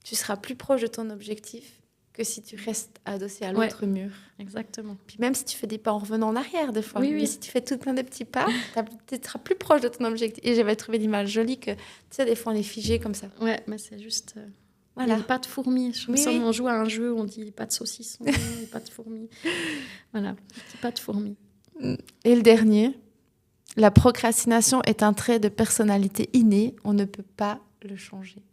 tu seras plus proche de ton objectif que si tu restes adossé à l'autre mur. Exactement. Puis même si tu fais des pas en revenant en arrière, des fois. Oui, Mais oui. si tu fais tout plein de petits pas, tu seras plus proche de ton objectif. Et j'avais trouvé l'image jolie que, tu sais, des fois, on est figé comme ça. Ouais, mais c'est juste... Voilà. Les pas de fourmis. Je me Oui, sens, oui. on joue à un jeu, on dit les pas de saucisson, les pas de fourmis. Voilà, les petits pas de fourmis. Et le dernier, la procrastination est un trait de personnalité inné. On ne peut pas le changer.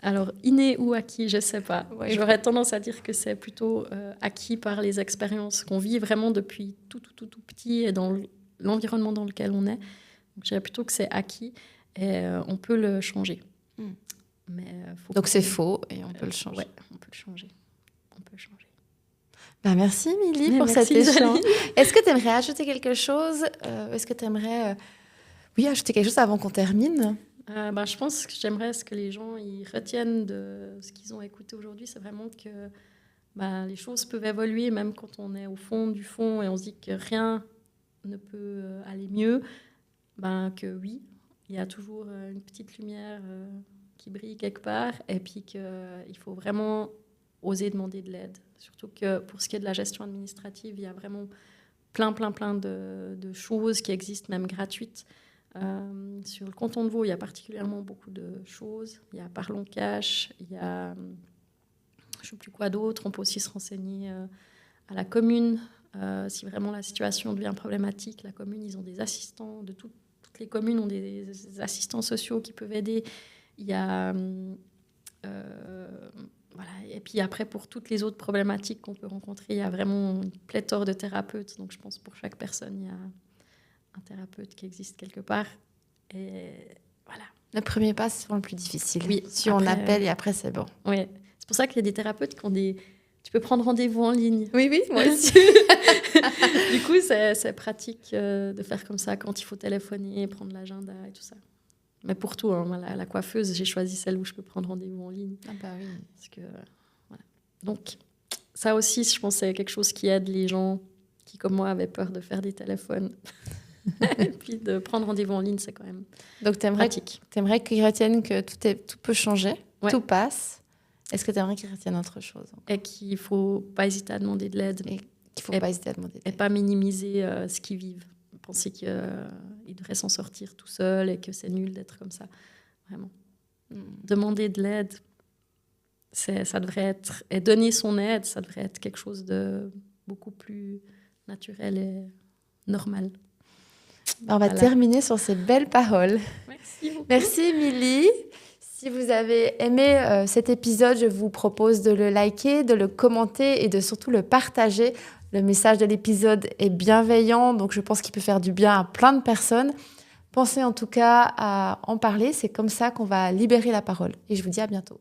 Alors, inné ou acquis, je ne sais pas. Ouais. J'aurais tendance à dire que c'est plutôt acquis par les expériences qu'on vit vraiment depuis tout petit et dans l'environnement dans lequel on est. Donc, je dirais plutôt que c'est acquis et on peut le changer. Mais, Donc c'est faux et on peut le changer. Ouais, on peut le changer. On peut le changer. Ben, merci Émilie pour Merci, cet échange. Jolie. Est-ce que tu aimerais ajouter quelque chose Est-ce que tu aimerais ajouter quelque chose avant qu'on termine? Je pense que j'aimerais ce que les gens ils retiennent de ce qu'ils ont écouté aujourd'hui, c'est vraiment que les choses peuvent évoluer même quand on est au fond du fond et on se dit que rien ne peut aller mieux. Que oui, il y a toujours une petite lumière qui brille quelque part et puis qu'il faut vraiment oser demander de l'aide. Surtout que pour ce qui est de la gestion administrative, il y a vraiment plein de choses qui existent, même gratuites. Sur le canton de Vaud, il y a particulièrement beaucoup de choses. Il y a Parlons Cash, il y a je ne sais plus quoi d'autre. On peut aussi se renseigner à la commune. Si vraiment la situation devient problématique, la commune, ils ont des assistants. Toutes les communes ont des assistants sociaux qui peuvent aider. Il y a... voilà. Et puis après, pour toutes les autres problématiques qu'on peut rencontrer, il y a vraiment une pléthore de thérapeutes. Donc je pense que pour chaque personne, il y a un thérapeute qui existe quelque part. Et voilà. Le premier pas, c'est souvent le plus difficile. Oui, Si on après, appelle et après, c'est bon. Oui. C'est pour ça qu'il y a des thérapeutes qui ont des... Tu peux prendre rendez-vous en ligne. Oui, moi aussi. Du coup, c'est pratique de faire comme ça quand il faut téléphoner, prendre l'agenda et tout ça. Mais pour tout, hein, la coiffeuse, j'ai choisi celle où je peux prendre rendez-vous en ligne. Ah bah oui. Parce que, voilà. Donc, ça aussi, je pense que c'est quelque chose qui aide les gens qui, comme moi, avaient peur de faire des téléphones. Et puis de prendre rendez-vous en ligne, c'est quand même Donc, pratique. t'aimerais qu'ils retiennent que tout peut changer, Ouais. tout passe. Est-ce que t'aimerais qu'ils retiennent autre chose? Et qu'il ne faut pas hésiter à demander de l'aide. Et qu'il ne faut Et- pas hésiter à demander. Et pas minimiser ce qu'ils vivent. Penser qu'ils devraient s'en sortir tout seuls et que c'est nul d'être comme ça. Vraiment. Demander de l'aide, ça devrait être... Et donner son aide, ça devrait être quelque chose de beaucoup plus naturel et normal. On va Voilà. terminer sur ces belles paroles. Merci beaucoup. Merci Émilie. Si vous avez aimé cet épisode, je vous propose de le liker, de le commenter et de surtout le partager. Le message de l'épisode est bienveillant, donc je pense qu'il peut faire du bien à plein de personnes. Pensez en tout cas à en parler, c'est comme ça qu'on va libérer la parole. Et je vous dis à bientôt.